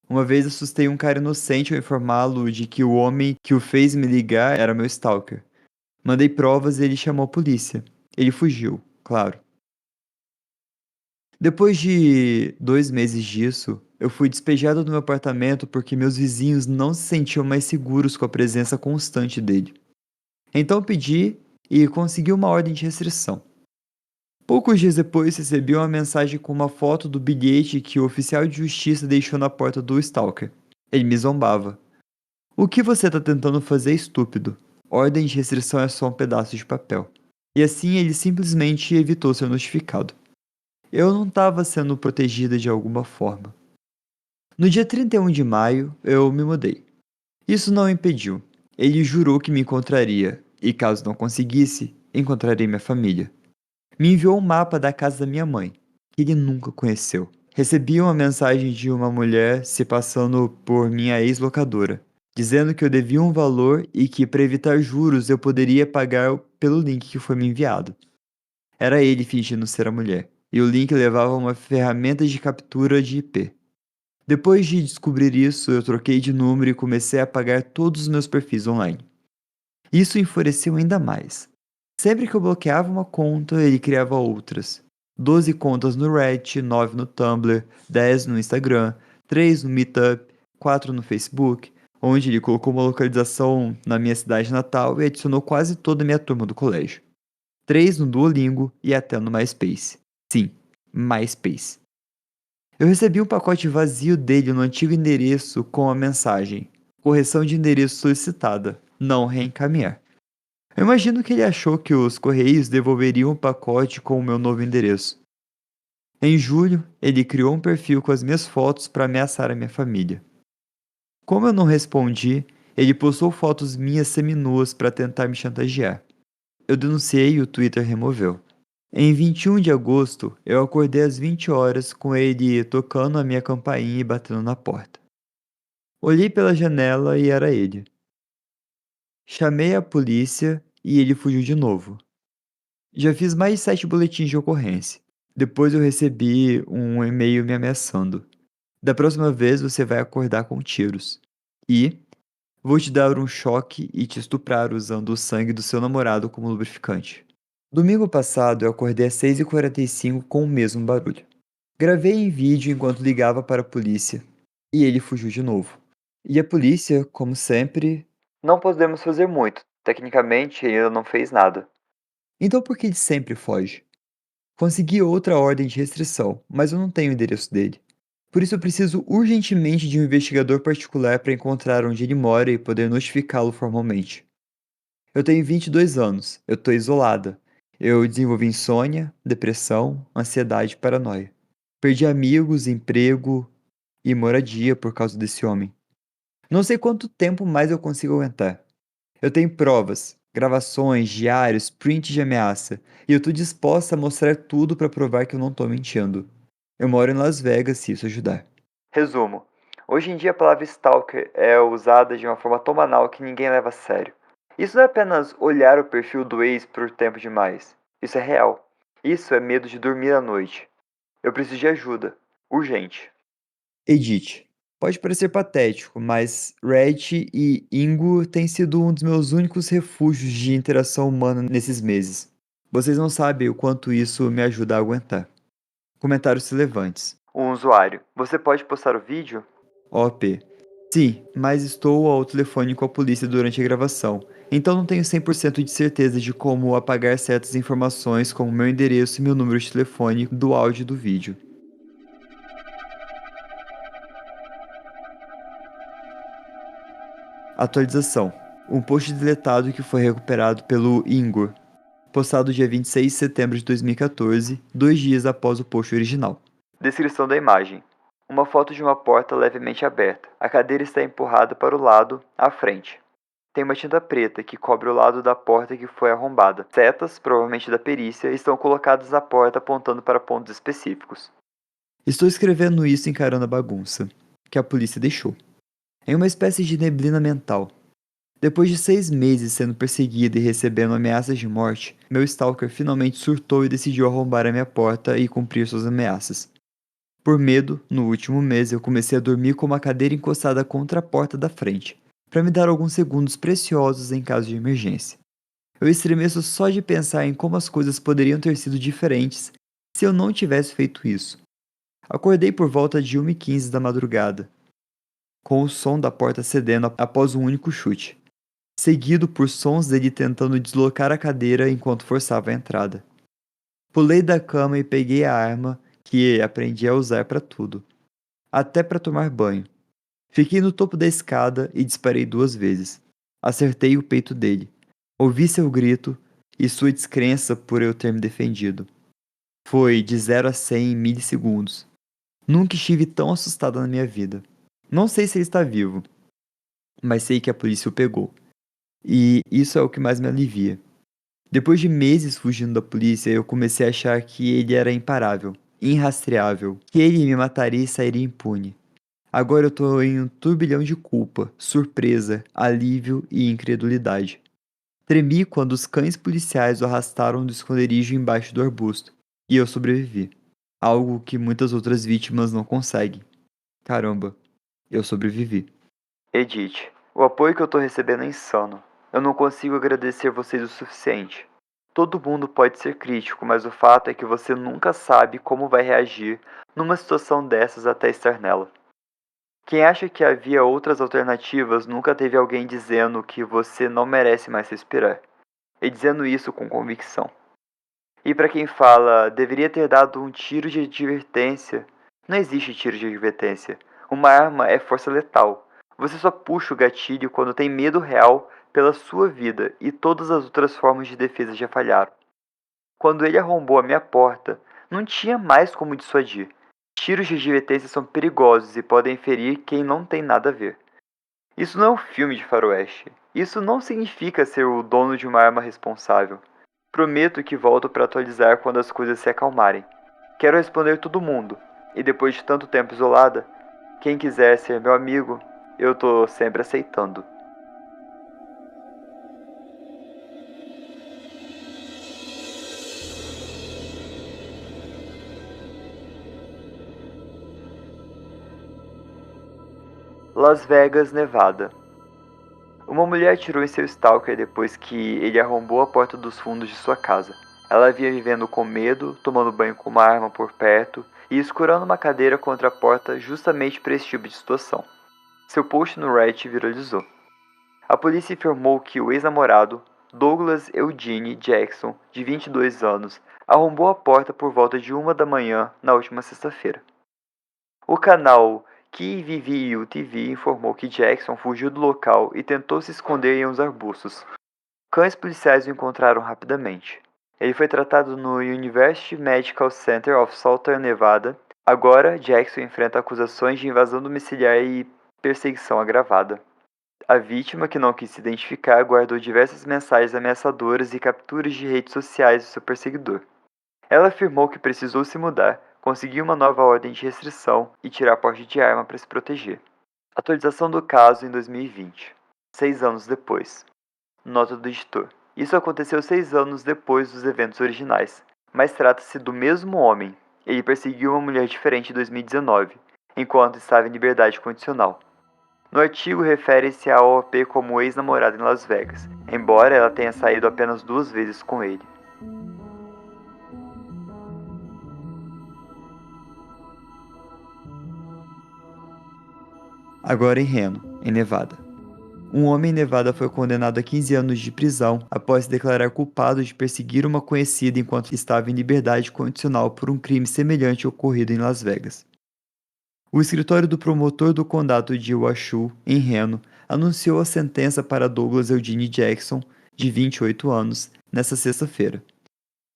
Uma vez assustei um cara inocente ao informá-lo de que o homem que o fez me ligar era meu stalker. Mandei provas e ele chamou a polícia. Ele fugiu, claro. Depois de 2 meses disso, eu fui despejado do meu apartamento porque meus vizinhos não se sentiam mais seguros com a presença constante dele. Então eu pedi e consegui uma ordem de restrição. Poucos dias depois recebi uma mensagem com uma foto do bilhete que o oficial de justiça deixou na porta do stalker. Ele me zombava. O que você está tentando fazer é estúpido. Ordem de restrição é só um pedaço de papel. E assim ele simplesmente evitou ser notificado. Eu não estava sendo protegida de alguma forma. No dia 31 de maio, eu me mudei. Isso não o impediu. Ele jurou que me encontraria, e caso não conseguisse, encontraria minha família. Me enviou um mapa da casa da minha mãe, que ele nunca conheceu. Recebi uma mensagem de uma mulher se passando por minha ex-locadora, dizendo que eu devia um valor e que, para evitar juros, eu poderia pagar pelo link que foi me enviado. Era ele fingindo ser a mulher, e o link levava a uma ferramenta de captura de IP. Depois de descobrir isso, eu troquei de número e comecei a apagar todos os meus perfis online. Isso enfureceu ainda mais. Sempre que eu bloqueava uma conta, ele criava outras. 12 contas no Reddit, 9 no Tumblr, 10 no Instagram, 3 no Meetup, 4 no Facebook, onde ele colocou uma localização na minha cidade natal e adicionou quase toda a minha turma do colégio. 3 no Duolingo e até no MySpace. Sim, MySpace. Eu recebi um pacote vazio dele no antigo endereço com a mensagem: correção de endereço solicitada, não reencaminhar. Eu imagino que ele achou que os correios devolveriam o pacote com o meu novo endereço. Em julho, ele criou um perfil com as minhas fotos para ameaçar a minha família. Como eu não respondi, ele postou fotos minhas seminuas para tentar me chantagear. Eu denunciei e o Twitter removeu. Em 21 de agosto, eu acordei às 20 horas com ele tocando a minha campainha e batendo na porta. Olhei pela janela e era ele. Chamei a polícia e ele fugiu de novo. Já fiz mais de 7 boletins de ocorrência. Depois eu recebi um e-mail me ameaçando. Da próxima vez você vai acordar com tiros. E vou te dar um choque e te estuprar usando o sangue do seu namorado como lubrificante. Domingo passado eu acordei às 6h45 com o mesmo barulho. Gravei em vídeo enquanto ligava para a polícia. E ele fugiu de novo. E a polícia, como sempre... Não podemos fazer muito. Tecnicamente, ele ainda não fez nada. Então por que ele sempre foge? Consegui outra ordem de restrição, mas eu não tenho o endereço dele. Por isso eu preciso urgentemente de um investigador particular para encontrar onde ele mora e poder notificá-lo formalmente. Eu tenho 22 anos, eu estou isolada. Eu desenvolvi insônia, depressão, ansiedade e paranoia. Perdi amigos, emprego e moradia por causa desse homem. Não sei quanto tempo mais eu consigo aguentar. Eu tenho provas, gravações, diários, prints de ameaça, e eu tô disposta a mostrar tudo para provar que eu não tô mentindo. Eu moro em Las Vegas se isso ajudar. Resumo. Hoje em dia a palavra stalker é usada de uma forma tão banal que ninguém leva a sério. Isso não é apenas olhar o perfil do ex por tempo demais. Isso é real. Isso é medo de dormir à noite. Eu preciso de ajuda. Urgente. Edith. Pode parecer patético, mas Reddit e Ingo têm sido um dos meus únicos refúgios de interação humana nesses meses. Vocês não sabem o quanto isso me ajuda a aguentar. Comentários relevantes. Um usuário. Você pode postar o vídeo? OP. Sim, mas estou ao telefone com a polícia durante a gravação, então não tenho 100% de certeza de como apagar certas informações como meu endereço e meu número de telefone do áudio do vídeo. Atualização. Um post deletado que foi recuperado pelo Ingo, postado dia 26 de setembro de 2014, 2 dias após o post original. Descrição da imagem. Uma foto de uma porta levemente aberta. A cadeira está empurrada para o lado, à frente. Tem uma tinta preta que cobre o lado da porta que foi arrombada. Setas, provavelmente da perícia, estão colocadas na porta apontando para pontos específicos. Estou escrevendo isso encarando a bagunça que a polícia deixou. Em uma espécie de neblina mental. Depois de 6 meses sendo perseguido e recebendo ameaças de morte, meu stalker finalmente surtou e decidiu arrombar a minha porta e cumprir suas ameaças. Por medo, no último mês eu comecei a dormir com uma cadeira encostada contra a porta da frente, para me dar alguns segundos preciosos em caso de emergência. Eu estremeço só de pensar em como as coisas poderiam ter sido diferentes se eu não tivesse feito isso. Acordei por volta de 1h15 da madrugada, com o som da porta cedendo após um único chute, seguido por sons dele tentando deslocar a cadeira enquanto forçava a entrada. Pulei da cama e peguei a arma que aprendi a usar para tudo, até para tomar banho. Fiquei no topo da escada e disparei 2 vezes. Acertei o peito dele. Ouvi seu grito e sua descrença por eu ter me defendido. Foi de 0 a 100 em milissegundos. Nunca estive tão assustado na minha vida. Não sei se ele está vivo, mas sei que a polícia o pegou. E isso é o que mais me alivia. Depois de meses fugindo da polícia, eu comecei a achar que ele era imparável, irrastreável, que ele me mataria e sairia impune. Agora eu tô em um turbilhão de culpa, surpresa, alívio e incredulidade. Tremi quando os cães policiais o arrastaram do esconderijo embaixo do arbusto, e eu sobrevivi. Algo que muitas outras vítimas não conseguem. Caramba, eu sobrevivi. Edith, o apoio que eu tô recebendo é insano. Eu não consigo agradecer vocês o suficiente. Todo mundo pode ser crítico, mas o fato é que você nunca sabe como vai reagir numa situação dessas até estar nela. Quem acha que havia outras alternativas nunca teve alguém dizendo que você não merece mais respirar, e dizendo isso com convicção. E para quem fala, deveria ter dado um tiro de advertência, não existe tiro de advertência. Uma arma é força letal. Você só puxa o gatilho quando tem medo real pela sua vida e todas as outras formas de defesa já falharam. Quando ele arrombou a minha porta, não tinha mais como dissuadir. Tiros de advertência são perigosos e podem ferir quem não tem nada a ver. Isso não é um filme de faroeste. Isso não significa ser o dono de uma arma responsável. Prometo que volto para atualizar quando as coisas se acalmarem. Quero responder todo mundo, e depois de tanto tempo isolada, quem quiser ser meu amigo, eu tô sempre aceitando. Las Vegas, Nevada. Uma mulher atirou em seu stalker depois que ele arrombou a porta dos fundos de sua casa. Ela vinha vivendo com medo, tomando banho com uma arma por perto e escurando uma cadeira contra a porta justamente para esse tipo de situação. Seu post no Reddit viralizou. A polícia informou que o ex-namorado, Douglas Eugene Jackson, de 22 anos, arrombou a porta por volta de 1 da manhã na última sexta-feira. O canal KVVU TV informou que Jackson fugiu do local e tentou se esconder em uns arbustos. Cães policiais o encontraram rapidamente. Ele foi tratado no University Medical Center of Southern Nevada. Agora, Jackson enfrenta acusações de invasão domiciliar e perseguição agravada. A vítima, que não quis se identificar, guardou diversas mensagens ameaçadoras e capturas de redes sociais do seu perseguidor. Ela afirmou que precisou se mudar, conseguir uma nova ordem de restrição e tirar porte de arma para se proteger. Atualização do caso em 2020, 6 anos depois. Nota do editor. Isso aconteceu 6 anos depois dos eventos originais, mas trata-se do mesmo homem. Ele perseguiu uma mulher diferente em 2019, enquanto estava em liberdade condicional. No artigo refere-se à OAP como ex-namorada em Las Vegas, embora ela tenha saído apenas 2 vezes com ele. Agora em Reno, em Nevada. Um homem em Nevada foi condenado a 15 anos de prisão após se declarar culpado de perseguir uma conhecida enquanto estava em liberdade condicional por um crime semelhante ocorrido em Las Vegas. O escritório do promotor do condado de Washoe, em Reno, anunciou a sentença para Douglas Eugene Jackson, de 28 anos, nesta sexta-feira.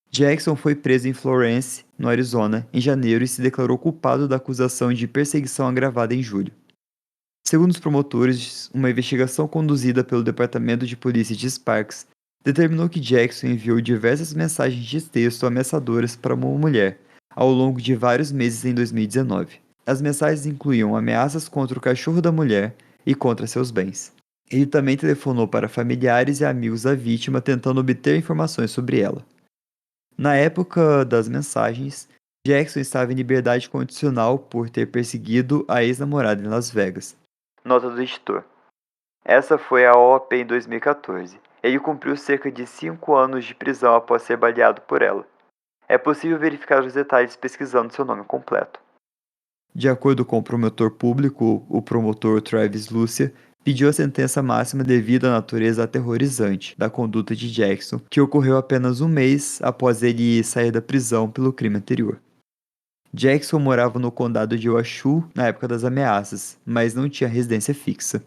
Jackson foi preso em Florence, no Arizona, em janeiro e se declarou culpado da acusação de perseguição agravada em julho. Segundo os promotores, uma investigação conduzida pelo Departamento de Polícia de Sparks determinou que Jackson enviou diversas mensagens de texto ameaçadoras para uma mulher ao longo de vários meses em 2019. As mensagens incluíam ameaças contra o cachorro da mulher e contra seus bens. Ele também telefonou para familiares e amigos da vítima tentando obter informações sobre ela. Na época das mensagens, Jackson estava em liberdade condicional por ter perseguido a ex-namorada em Las Vegas. Nota do editor. Essa foi a OAP em 2014. Ele cumpriu cerca de 5 anos de prisão após ser baleado por ela. É possível verificar os detalhes pesquisando seu nome completo. De acordo com o promotor público, o promotor Travis Lucia pediu a sentença máxima devido à natureza aterrorizante da conduta de Jackson, que ocorreu apenas um mês após ele sair da prisão pelo crime anterior. Jackson morava no condado de Washoe na época das ameaças, mas não tinha residência fixa.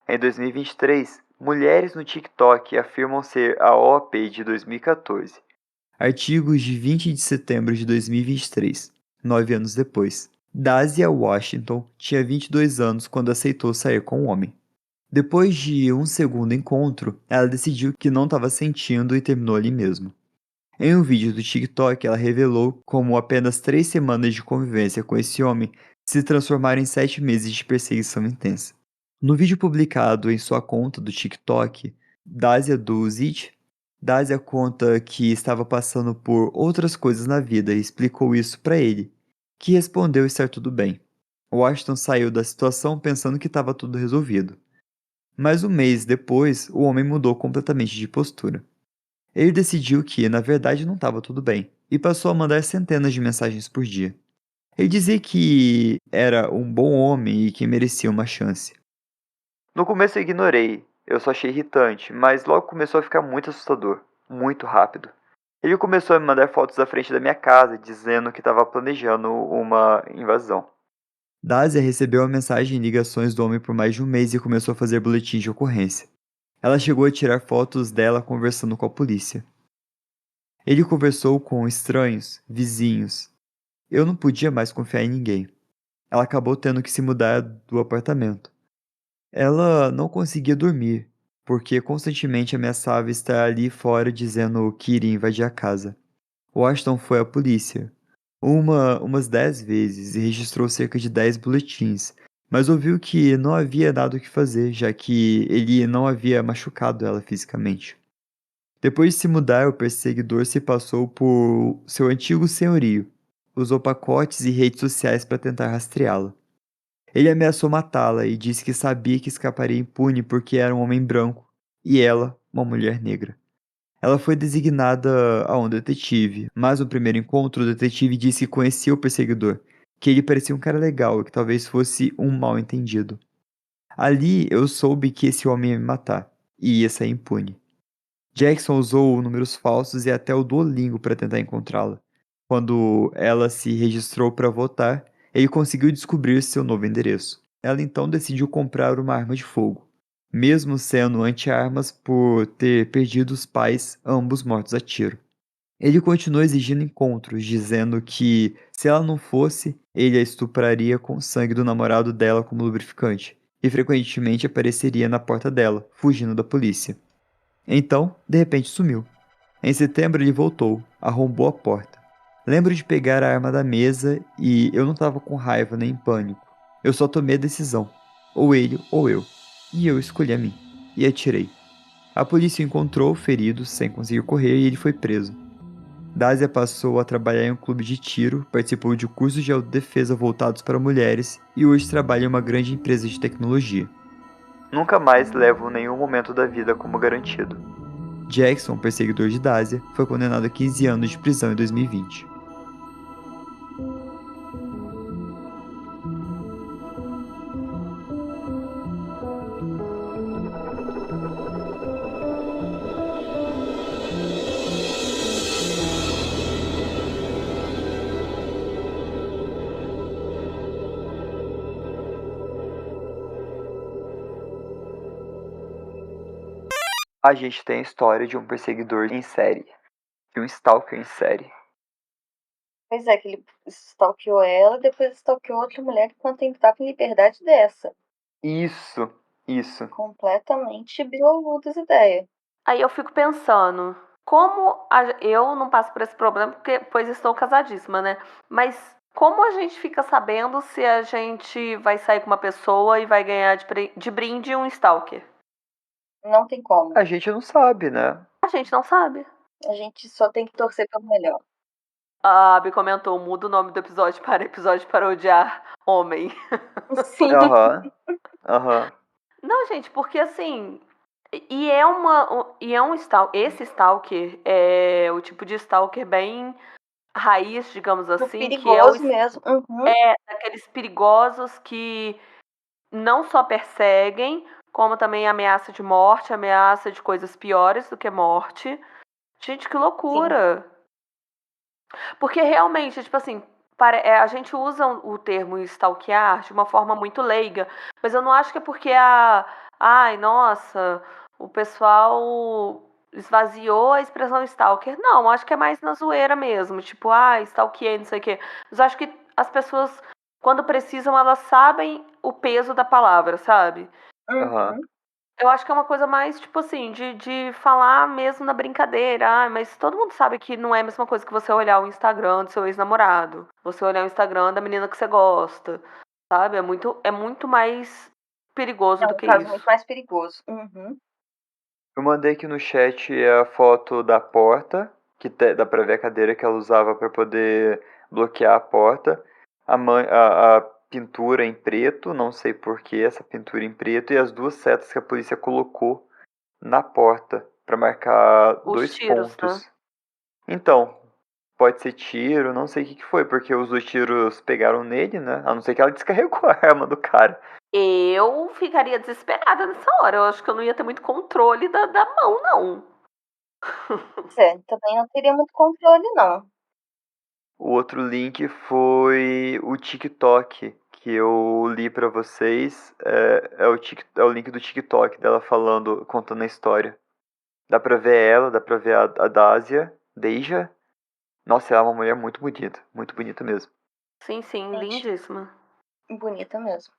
Em 2023, mulheres no TikTok afirmam ser a OAP de 2014. Artigos de 20 de setembro de 2023, 9 anos depois. Dasia Washington tinha 22 anos quando aceitou sair com o homem. Depois de um segundo encontro, ela decidiu que não estava sentindo e terminou ali mesmo. Em um vídeo do TikTok, ela revelou como apenas 3 semanas de convivência com esse homem se transformaram em 7 meses de perseguição intensa. No vídeo publicado em sua conta do TikTok, Dasia does it, Dasia conta que estava passando por outras coisas na vida e explicou isso para ele, que respondeu estar tudo bem. Washington saiu da situação pensando que estava tudo resolvido. Mas um mês depois, o homem mudou completamente de postura. Ele decidiu que, na verdade, não estava tudo bem, e passou a mandar centenas de mensagens por dia. Ele dizia que era um bom homem e que merecia uma chance. No começo eu ignorei, eu só achei irritante, mas logo começou a ficar muito assustador, muito rápido. Ele começou a me mandar fotos da frente da minha casa, dizendo que estava planejando uma invasão. Dasia recebeu a mensagem e ligações do homem por mais de um mês e começou a fazer boletins de ocorrência. Ela chegou a tirar fotos dela conversando com a polícia. Ele conversou com estranhos, vizinhos. Eu não podia mais confiar em ninguém. Ela acabou tendo que se mudar do apartamento. Ela não conseguia dormir, porque constantemente ameaçava estar ali fora dizendo que iria invadir a casa. Washington foi à polícia, umas 10 vezes e registrou cerca de 10 boletins, mas ouviu que não havia nada o que fazer, já que ele não havia machucado ela fisicamente. Depois de se mudar, o perseguidor se passou por seu antigo senhorio, usou pacotes e redes sociais para tentar rastreá-la. Ele ameaçou matá-la e disse que sabia que escaparia impune porque era um homem branco e ela, uma mulher negra. Ela foi designada a um detetive, mas no primeiro encontro o detetive disse que conhecia o perseguidor, que ele parecia um cara legal e que talvez fosse um mal-entendido. Ali eu soube que esse homem ia me matar e ia sair impune. Jackson usou números falsos e até o Duolingo para tentar encontrá-la. Quando ela se registrou para votar, ele conseguiu descobrir seu novo endereço. Ela então decidiu comprar uma arma de fogo, mesmo sendo anti-armas por ter perdido os pais, ambos mortos a tiro. Ele continuou exigindo encontros, dizendo que, se ela não fosse, ele a estupraria com o sangue do namorado dela como lubrificante, e frequentemente apareceria na porta dela, fugindo da polícia. Então, de repente sumiu. Em setembro ele voltou, arrombou a porta. Lembro de pegar a arma da mesa e eu não estava com raiva nem pânico. Eu só tomei a decisão. Ou ele ou eu. E eu escolhi a mim. E atirei. A polícia o encontrou ferido, sem conseguir correr, e ele foi preso. Dasia passou a trabalhar em um clube de tiro, participou de cursos de autodefesa voltados para mulheres e hoje trabalha em uma grande empresa de tecnologia. Nunca mais levo nenhum momento da vida como garantido. Jackson, perseguidor de Dasia, foi condenado a 15 anos de prisão em 2020. A gente tem a história de um perseguidor em série, de um stalker em série.
Pois é, que ele stalkeou ela e depois stalkeou outra mulher enquanto ele estava em liberdade dessa.
Isso.
Completamente bioludo essa ideia.
Aí eu fico pensando, eu não passo por esse problema, pois estou casadíssima, né? Mas como a gente fica sabendo se a gente vai sair com uma pessoa e vai ganhar de brinde um stalker?
Não tem como.
A gente não sabe, né?
A gente não sabe.
A gente só tem que torcer pelo melhor.
A Abby comentou, muda o nome do episódio para odiar homem.
Sim.
Aham.
Não, gente, porque assim. Esse stalker é o tipo de stalker bem raiz, digamos assim, que é
Perigoso mesmo. Uhum.
daqueles perigosos que não só perseguem, como também ameaça de morte, ameaça de coisas piores do que morte. Gente, que loucura! Porque realmente, tipo assim, a gente usa o termo stalkear de uma forma muito leiga, mas eu não acho que é porque ai, nossa, o pessoal esvaziou a expressão stalker. Não, acho que é mais na zoeira mesmo, tipo, stalkeei, não sei o quê. Mas eu acho que as pessoas, quando precisam, elas sabem o peso da palavra, sabe?
Aham.
Uhum.
Eu acho que é uma coisa mais, tipo assim, de falar mesmo na brincadeira. Mas todo mundo sabe que não é a mesma coisa que você olhar o Instagram do seu ex-namorado. Você olhar o Instagram da menina que você gosta. Sabe? É muito mais perigoso
É
do
um
que
caso muito
isso.
mais perigoso. Uhum.
Eu mandei aqui no chat a foto da porta, que dá pra ver a cadeira que ela usava pra poder bloquear a porta. A pintura em preto, não sei por que essa pintura em preto, e as duas setas que a polícia colocou na porta pra marcar
Os
2
tiros, né?
pontos. Então, pode ser tiro, não sei o que foi, porque os 2 tiros pegaram nele, né? A não ser que ela descarregou a arma do cara.
Eu ficaria desesperada nessa hora. Eu acho que eu não ia ter muito controle da mão, não.
Também não teria muito controle, não.
O outro link foi o TikTok, que eu li pra vocês. É o link do TikTok dela falando, contando a história. Dá pra ver ela, dá pra ver a Deja. Nossa, ela é uma mulher muito bonita mesmo.
Sim, sim,
Gente,
lindíssima.
bonita mesmo.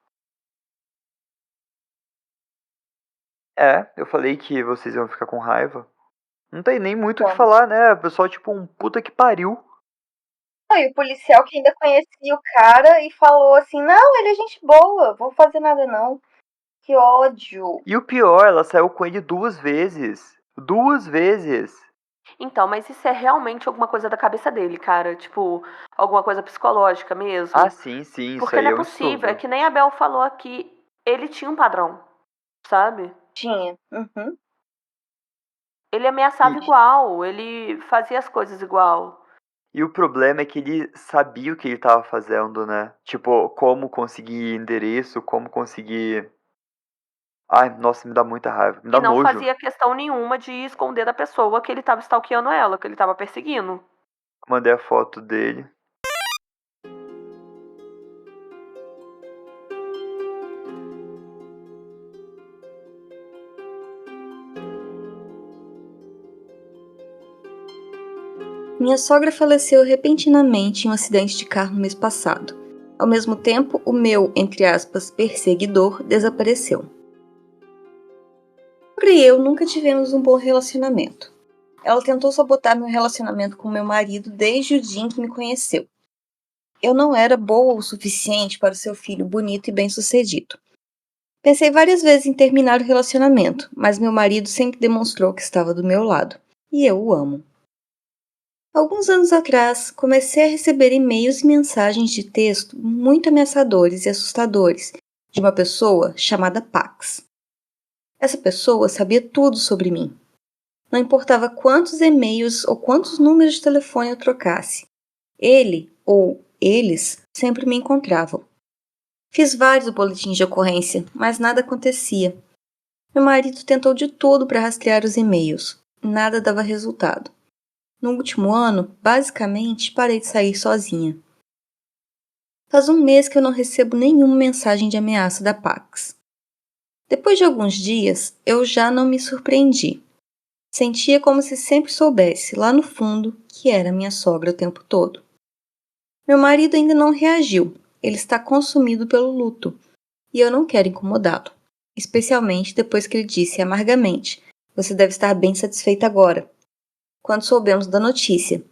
Eu falei que vocês iam ficar com raiva. Não tem nem muito o que
Vamos.
falar, né? O pessoal, tipo, um puta que pariu.
E o policial que ainda conhecia o cara e falou assim: não, ele é gente boa, vou fazer nada não. Que ódio.
E o pior, ela saiu com ele 2 vezes. 2 vezes.
Então, mas isso é realmente alguma coisa da cabeça dele, cara. Tipo, alguma coisa psicológica
Ah,
mesmo.
sim, isso
Porque
aí
não é
é um
possível. É
estudo.
que nem a Bel falou aqui. Ele tinha um padrão, sabe?
Tinha. Uhum.
Ele ameaçava
E,
igual. Ele fazia as coisas igual.
e o problema é que ele sabia o que ele tava fazendo, né? Tipo, como conseguir endereço, como conseguir. Ai, nossa, me dá muita raiva. Me
E
dá
não
nojo.
fazia questão nenhuma de esconder da pessoa que ele tava stalkeando ela, que ele tava perseguindo.
Mandei a foto dele.
Minha sogra faleceu repentinamente em um acidente de carro no mês passado. Ao mesmo tempo, o meu, entre aspas, perseguidor desapareceu. A sogra e eu nunca tivemos um bom relacionamento. Ela tentou sabotar meu relacionamento com meu marido desde o dia em que me conheceu. Eu não era boa o suficiente para o seu filho bonito e bem-sucedido. Pensei várias vezes em terminar o relacionamento, mas meu marido sempre demonstrou que estava do meu lado, e eu o amo. Alguns anos atrás, comecei a receber e-mails e mensagens de texto muito ameaçadores e assustadores de uma pessoa chamada Pax. Essa pessoa sabia tudo sobre mim. Não importava quantos e-mails ou quantos números de telefone eu trocasse. Ele ou eles sempre me encontravam. Fiz vários boletins de ocorrência, mas nada acontecia. Meu marido tentou de tudo para rastrear os e-mails. Nada dava resultado. No último ano, basicamente, parei de sair sozinha. Faz um mês que eu não recebo nenhuma mensagem de ameaça da Pax. Depois de alguns dias, eu já não me surpreendi. Sentia como se sempre soubesse, lá no fundo, que era minha sogra o tempo todo. Meu marido ainda não reagiu. Ele está consumido pelo luto. E eu não quero incomodá-lo. Especialmente depois que ele disse amargamente: "Você deve estar bem satisfeita agora", quando soubemos da notícia.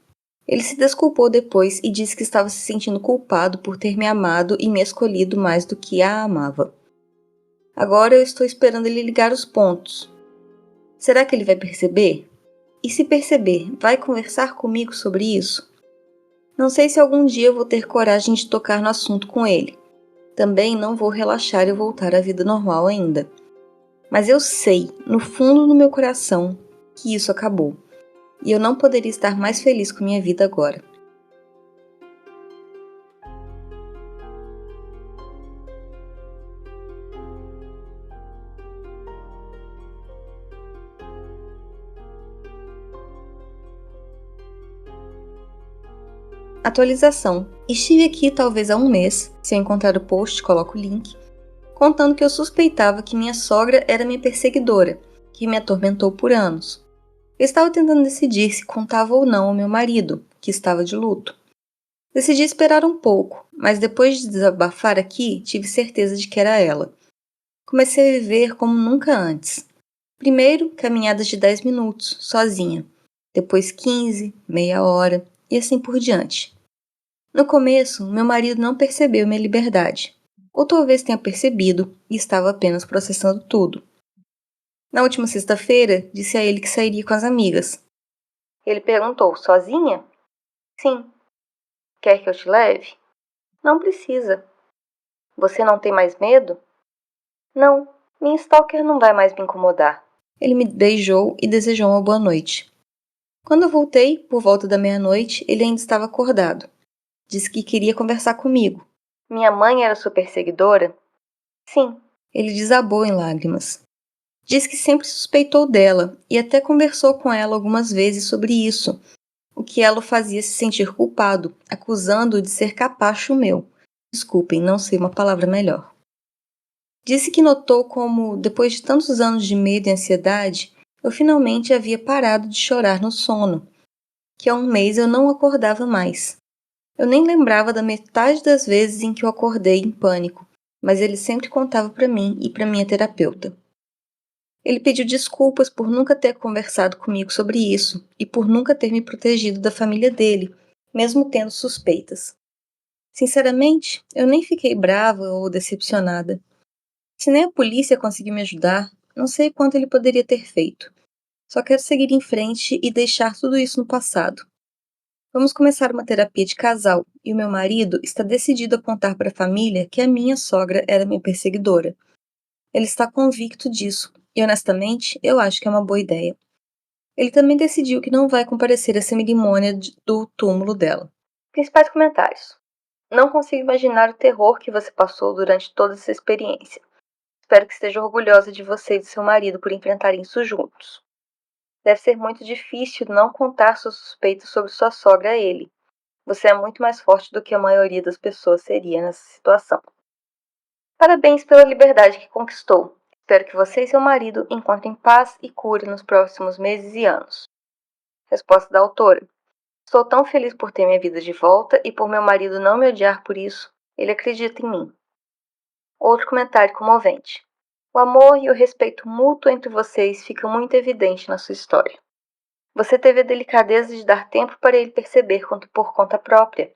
Ele se desculpou depois e disse que estava se sentindo culpado por ter me amado e me escolhido mais do que a amava. Agora eu estou esperando ele ligar os pontos. Será que ele vai perceber? E se perceber, vai conversar comigo sobre isso? Não sei se algum dia eu vou ter coragem de tocar no assunto com ele. Também não vou relaxar e voltar à vida normal ainda. Mas eu sei, no fundo do meu coração, que isso acabou. E eu não poderia estar mais feliz com minha vida agora. Atualização. Estive aqui talvez há um mês, se eu encontrar o post coloco o link, contando que eu suspeitava que minha sogra era minha perseguidora, que me atormentou por anos. Eu estava tentando decidir se contava ou não ao meu marido, que estava de luto. Decidi esperar um pouco, mas depois de desabafar aqui, tive certeza de que era ela. Comecei a viver como nunca antes. Primeiro, caminhadas de 10 minutos, sozinha. Depois 15, meia hora, e assim por diante. No começo, meu marido não percebeu minha liberdade. Ou talvez tenha percebido e estava apenas processando tudo. Na última sexta-feira, disse a ele que sairia com as amigas. Ele perguntou: "Sozinha?" "Sim." "Quer que eu te leve?" "Não precisa." "Você não tem mais medo?" "Não, minha stalker não vai mais me incomodar." Ele me beijou e desejou uma boa noite. Quando eu voltei, por volta da meia-noite, ele ainda estava acordado. Disse que queria conversar comigo. "Minha mãe era sua perseguidora?" "Sim." Ele desabou em lágrimas. Diz que sempre suspeitou dela e até conversou com ela algumas vezes sobre isso, o que ela o fazia se sentir culpado, acusando-o de ser capacho meu. Desculpem, não sei uma palavra melhor. Disse que notou como, depois de tantos anos de medo e ansiedade, eu finalmente havia parado de chorar no sono, que há um mês eu não acordava mais. Eu nem lembrava da metade das vezes em que eu acordei em pânico, mas ele sempre contava para mim e para minha terapeuta. Ele pediu desculpas por nunca ter conversado comigo sobre isso e por nunca ter me protegido da família dele, mesmo tendo suspeitas. Sinceramente, eu nem fiquei brava ou decepcionada. Se nem a polícia conseguiu me ajudar, não sei quanto ele poderia ter feito. Só quero seguir em frente e deixar tudo isso no passado. Vamos começar uma terapia de casal e o meu marido está decidido a contar para a família que a minha sogra era minha perseguidora. Ele está convicto disso e, honestamente, eu acho que é uma boa ideia. Ele também decidiu que não vai comparecer à cerimônia do túmulo dela. Principais comentários. Não consigo imaginar o terror que você passou durante toda essa experiência. Espero que esteja orgulhosa de você e de seu marido por enfrentarem isso juntos. Deve ser muito difícil não contar suas suspeitas sobre sua sogra a ele. Você é muito mais forte do que a maioria das pessoas seria nessa situação. Parabéns pela liberdade que conquistou. Espero que você e seu marido encontrem paz e cura nos próximos meses e anos. Resposta da autora. Estou tão feliz por ter minha vida de volta e por meu marido não me odiar por isso. Ele acredita em mim. Outro comentário comovente. O amor e o respeito mútuo entre vocês fica muito evidente na sua história. Você teve a delicadeza de dar tempo para ele perceber por conta própria.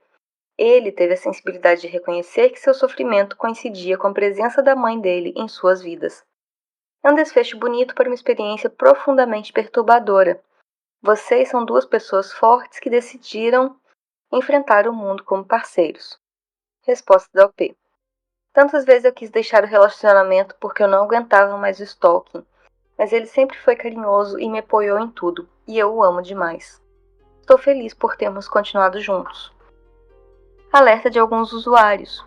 Ele teve a sensibilidade de reconhecer que seu sofrimento coincidia com a presença da mãe dele em suas vidas. É um desfecho bonito para uma experiência profundamente perturbadora. Vocês são duas pessoas fortes que decidiram enfrentar o mundo como parceiros. Resposta da OP. Tantas vezes eu quis deixar o relacionamento porque eu não aguentava mais o stalking, mas ele sempre foi carinhoso e me apoiou em tudo, e eu o amo demais. Estou feliz por termos continuado juntos. Alerta de alguns usuários.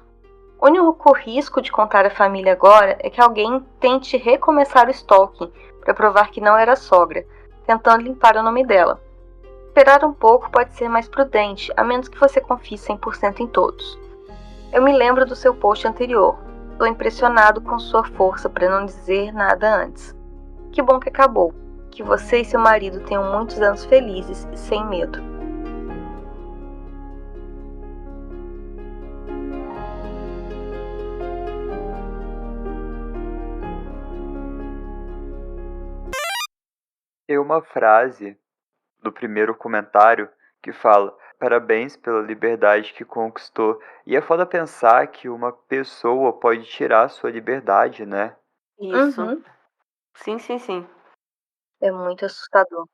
O único risco de contar à família agora é que alguém tente recomeçar o stalking para provar que não era sogra, tentando limpar o nome dela. Esperar um pouco pode ser mais prudente, a menos que você confie 100% em todos. Eu me lembro do seu post anterior. Estou impressionado com sua força para não dizer nada antes. Que bom que acabou. Que você e seu marido tenham muitos anos felizes e sem medo.
Tem uma frase do primeiro comentário que fala: parabéns pela liberdade que conquistou. E é foda pensar que uma pessoa pode tirar sua liberdade, né?
Isso.
Uhum.
Sim, sim, sim.
É muito assustador.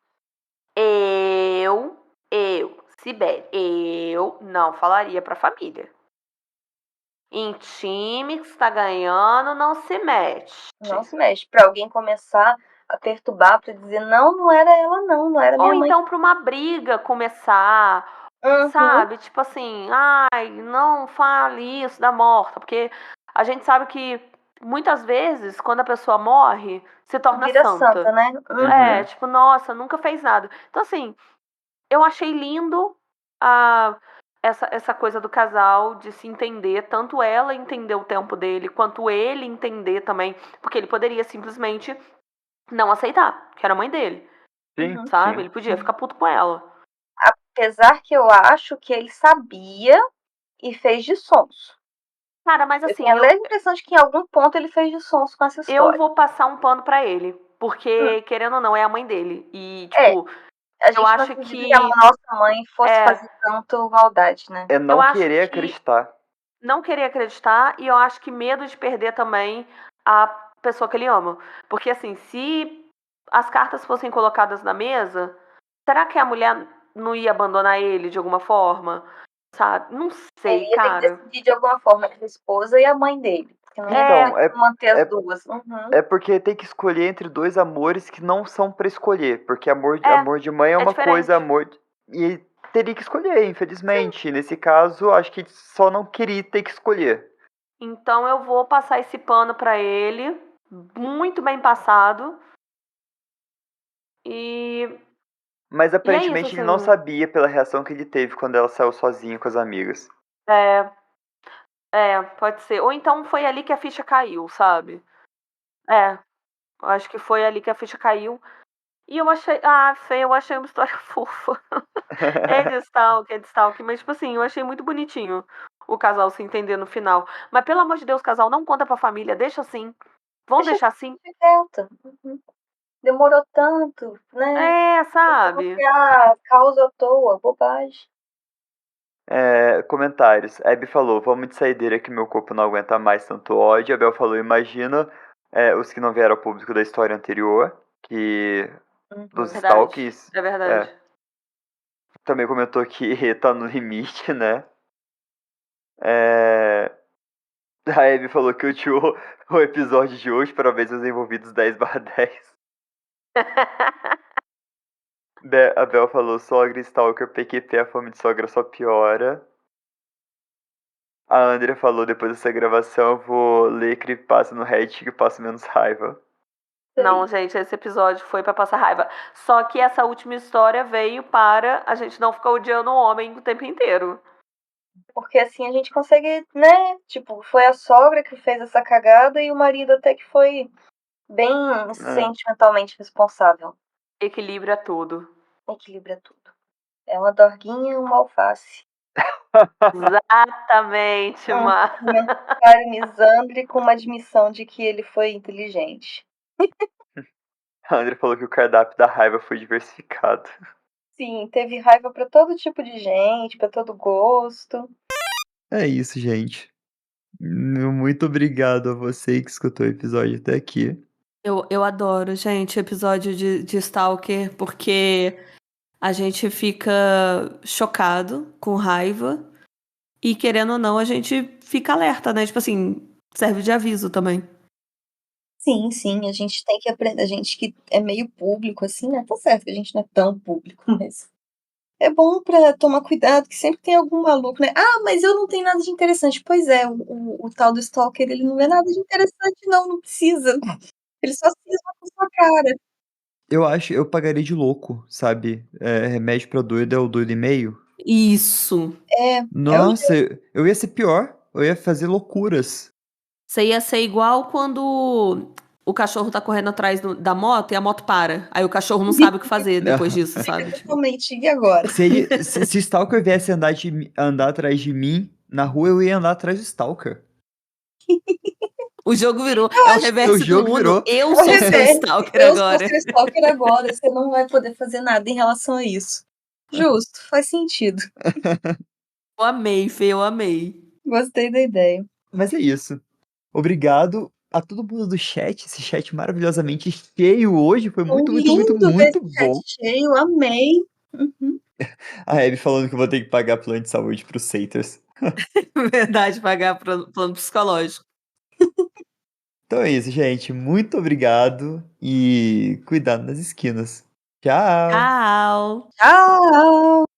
Sibeli, eu não falaria pra família. Em time que está ganhando, não se mete.
Não se mexe. Pra alguém começar a perturbar, pra dizer, não, não era ela, não era
Ou
minha mãe.
então pra uma briga começar,
Uhum.
sabe? Tipo assim, ai, não fale isso da morta, porque a gente sabe que muitas vezes, quando a pessoa morre, se torna
Vira
santa.
santa, né? Uhum.
É, tipo, nossa, nunca fez nada. Então, assim, eu achei lindo essa coisa do casal de se entender, tanto ela entender o tempo dele, quanto ele entender também, porque ele poderia simplesmente não aceitar, que era a mãe dele,
Sim,
sabe?
sim.
Ele podia ficar puto com ela.
Apesar que eu acho que ele sabia e fez de sonso.
Cara, mas
Eu
assim,
tenho a leve impressão de que em algum ponto ele fez de sonso com essa
eu
história.
vou passar um pano pra ele, porque, querendo ou não, é a mãe dele. E,
É,
tipo,
a gente
eu
não
acho
acredita
que
que a nossa mãe fosse
é,
fazer tanto maldade, né?
É
eu
não
acho
querer
que
acreditar.
não querer acreditar e eu acho que medo de perder também a pessoa que ele ama. Porque, assim, se as cartas fossem colocadas na mesa, será que a mulher não ia abandonar ele de alguma forma? Sabe? Não sei,
Ele ia ter que
cara.
decidir de alguma forma entre a esposa e a mãe dele. Porque não ia
Então,
ter como manter as duas.
é porque tem que escolher entre dois amores que não são pra escolher. Porque amor,
É,
amor de mãe é uma
diferente.
coisa, amor. E teria que escolher, infelizmente. Nesse caso, acho que só não queria ter que escolher.
Então eu vou passar esse pano pra ele, muito bem passado. E
Mas
E é
aparentemente
isso,
ele não
assim.
sabia pela reação que ele teve quando ela saiu sozinha com as amigas.
Pode ser. Ou então foi ali que a ficha caiu, sabe? É, eu acho que foi ali que a ficha caiu. E eu achei. Ah, Fê, eu achei uma história fofa. É de Stalk, mas, tipo assim, eu achei muito bonitinho o casal se entender no final. Mas, pelo amor de Deus, casal, não conta pra família, deixa assim. Vamos deixar assim?
Quieto. Demorou tanto, né?
É, sabe?
Causa à toa, bobagem.
Comentários. Abby falou, vamos de saideira que meu corpo não aguenta mais tanto ódio. Abel falou, imagina os que não vieram ao público da história anterior, que dos
Verdade.
stalks.
É verdade.
Também comentou que tá no limite, né? A Abby falou que odiou o episódio de hoje, parabéns aos envolvidos 10/10. A Bel falou, sogra, stalker, PQP, a fome de sogra só piora. A Andrea falou, depois dessa gravação eu vou ler creepypasta no Reddit que passo menos raiva.
Não, gente, esse episódio foi pra passar raiva. Só que essa última história veio para a gente não ficar odiando o homem o tempo inteiro.
Porque assim a gente consegue, né? Tipo, foi a sogra que fez essa cagada e o marido até que foi bem sentimentalmente responsável.
Equilíbrio é tudo.
Equilibra tudo. É uma dorguinha e uma alface.
Exatamente, Má.
Comentário misandre com uma admissão de que ele foi inteligente.
A Andrea falou que o cardápio da raiva foi diversificado.
Sim, teve raiva pra todo tipo de gente, pra todo gosto.
É isso, gente. Muito obrigado a você que escutou o episódio até aqui.
Eu adoro, gente, episódio de Stalker, porque a gente fica chocado, com raiva, e querendo ou não, a gente fica alerta, né? Tipo assim, serve de aviso também.
Sim, sim, a gente tem que aprender. A gente que é meio público, assim, né? Tá certo que a gente não é tão público, mas é bom pra tomar cuidado, que sempre tem algum maluco, né? Ah, mas eu não tenho nada de interessante. Pois é, o tal do stalker, ele não vê nada de interessante, não precisa. Ele só cisma com sua cara.
Eu pagaria de louco, sabe? Remédio pra doido é o doido e meio.
Isso.
É o
Nossa, eu ia ser pior. Eu ia fazer loucuras.
Você ia ser igual quando o cachorro tá correndo atrás da moto e a moto para. Aí o cachorro não sabe o que fazer depois disso, sabe? Tipo,
totalmente. E agora?
Se o Stalker viesse andar atrás de mim na rua, eu ia andar atrás do Stalker.
O jogo virou. É o reverso
o jogo
do Uno.
virou.
Eu sou seu
reverso.
stalker
Eu sou
agora.
seu stalker agora, você não vai poder fazer nada em relação a isso. Justo, faz sentido.
Eu amei, Fê, eu amei.
Gostei da ideia.
Mas é isso. Obrigado a todo mundo do chat, esse chat maravilhosamente cheio hoje, foi muito, muito, muito,
Lindo ver
muito
esse chat
bom.
cheio, amei. Uhum.
A Abby falando que eu vou ter que pagar plano de saúde pros haters.
Verdade, pagar plano psicológico.
Então é isso, gente. Muito obrigado e cuidado nas esquinas. Tchau!
Tchau.
Tchau!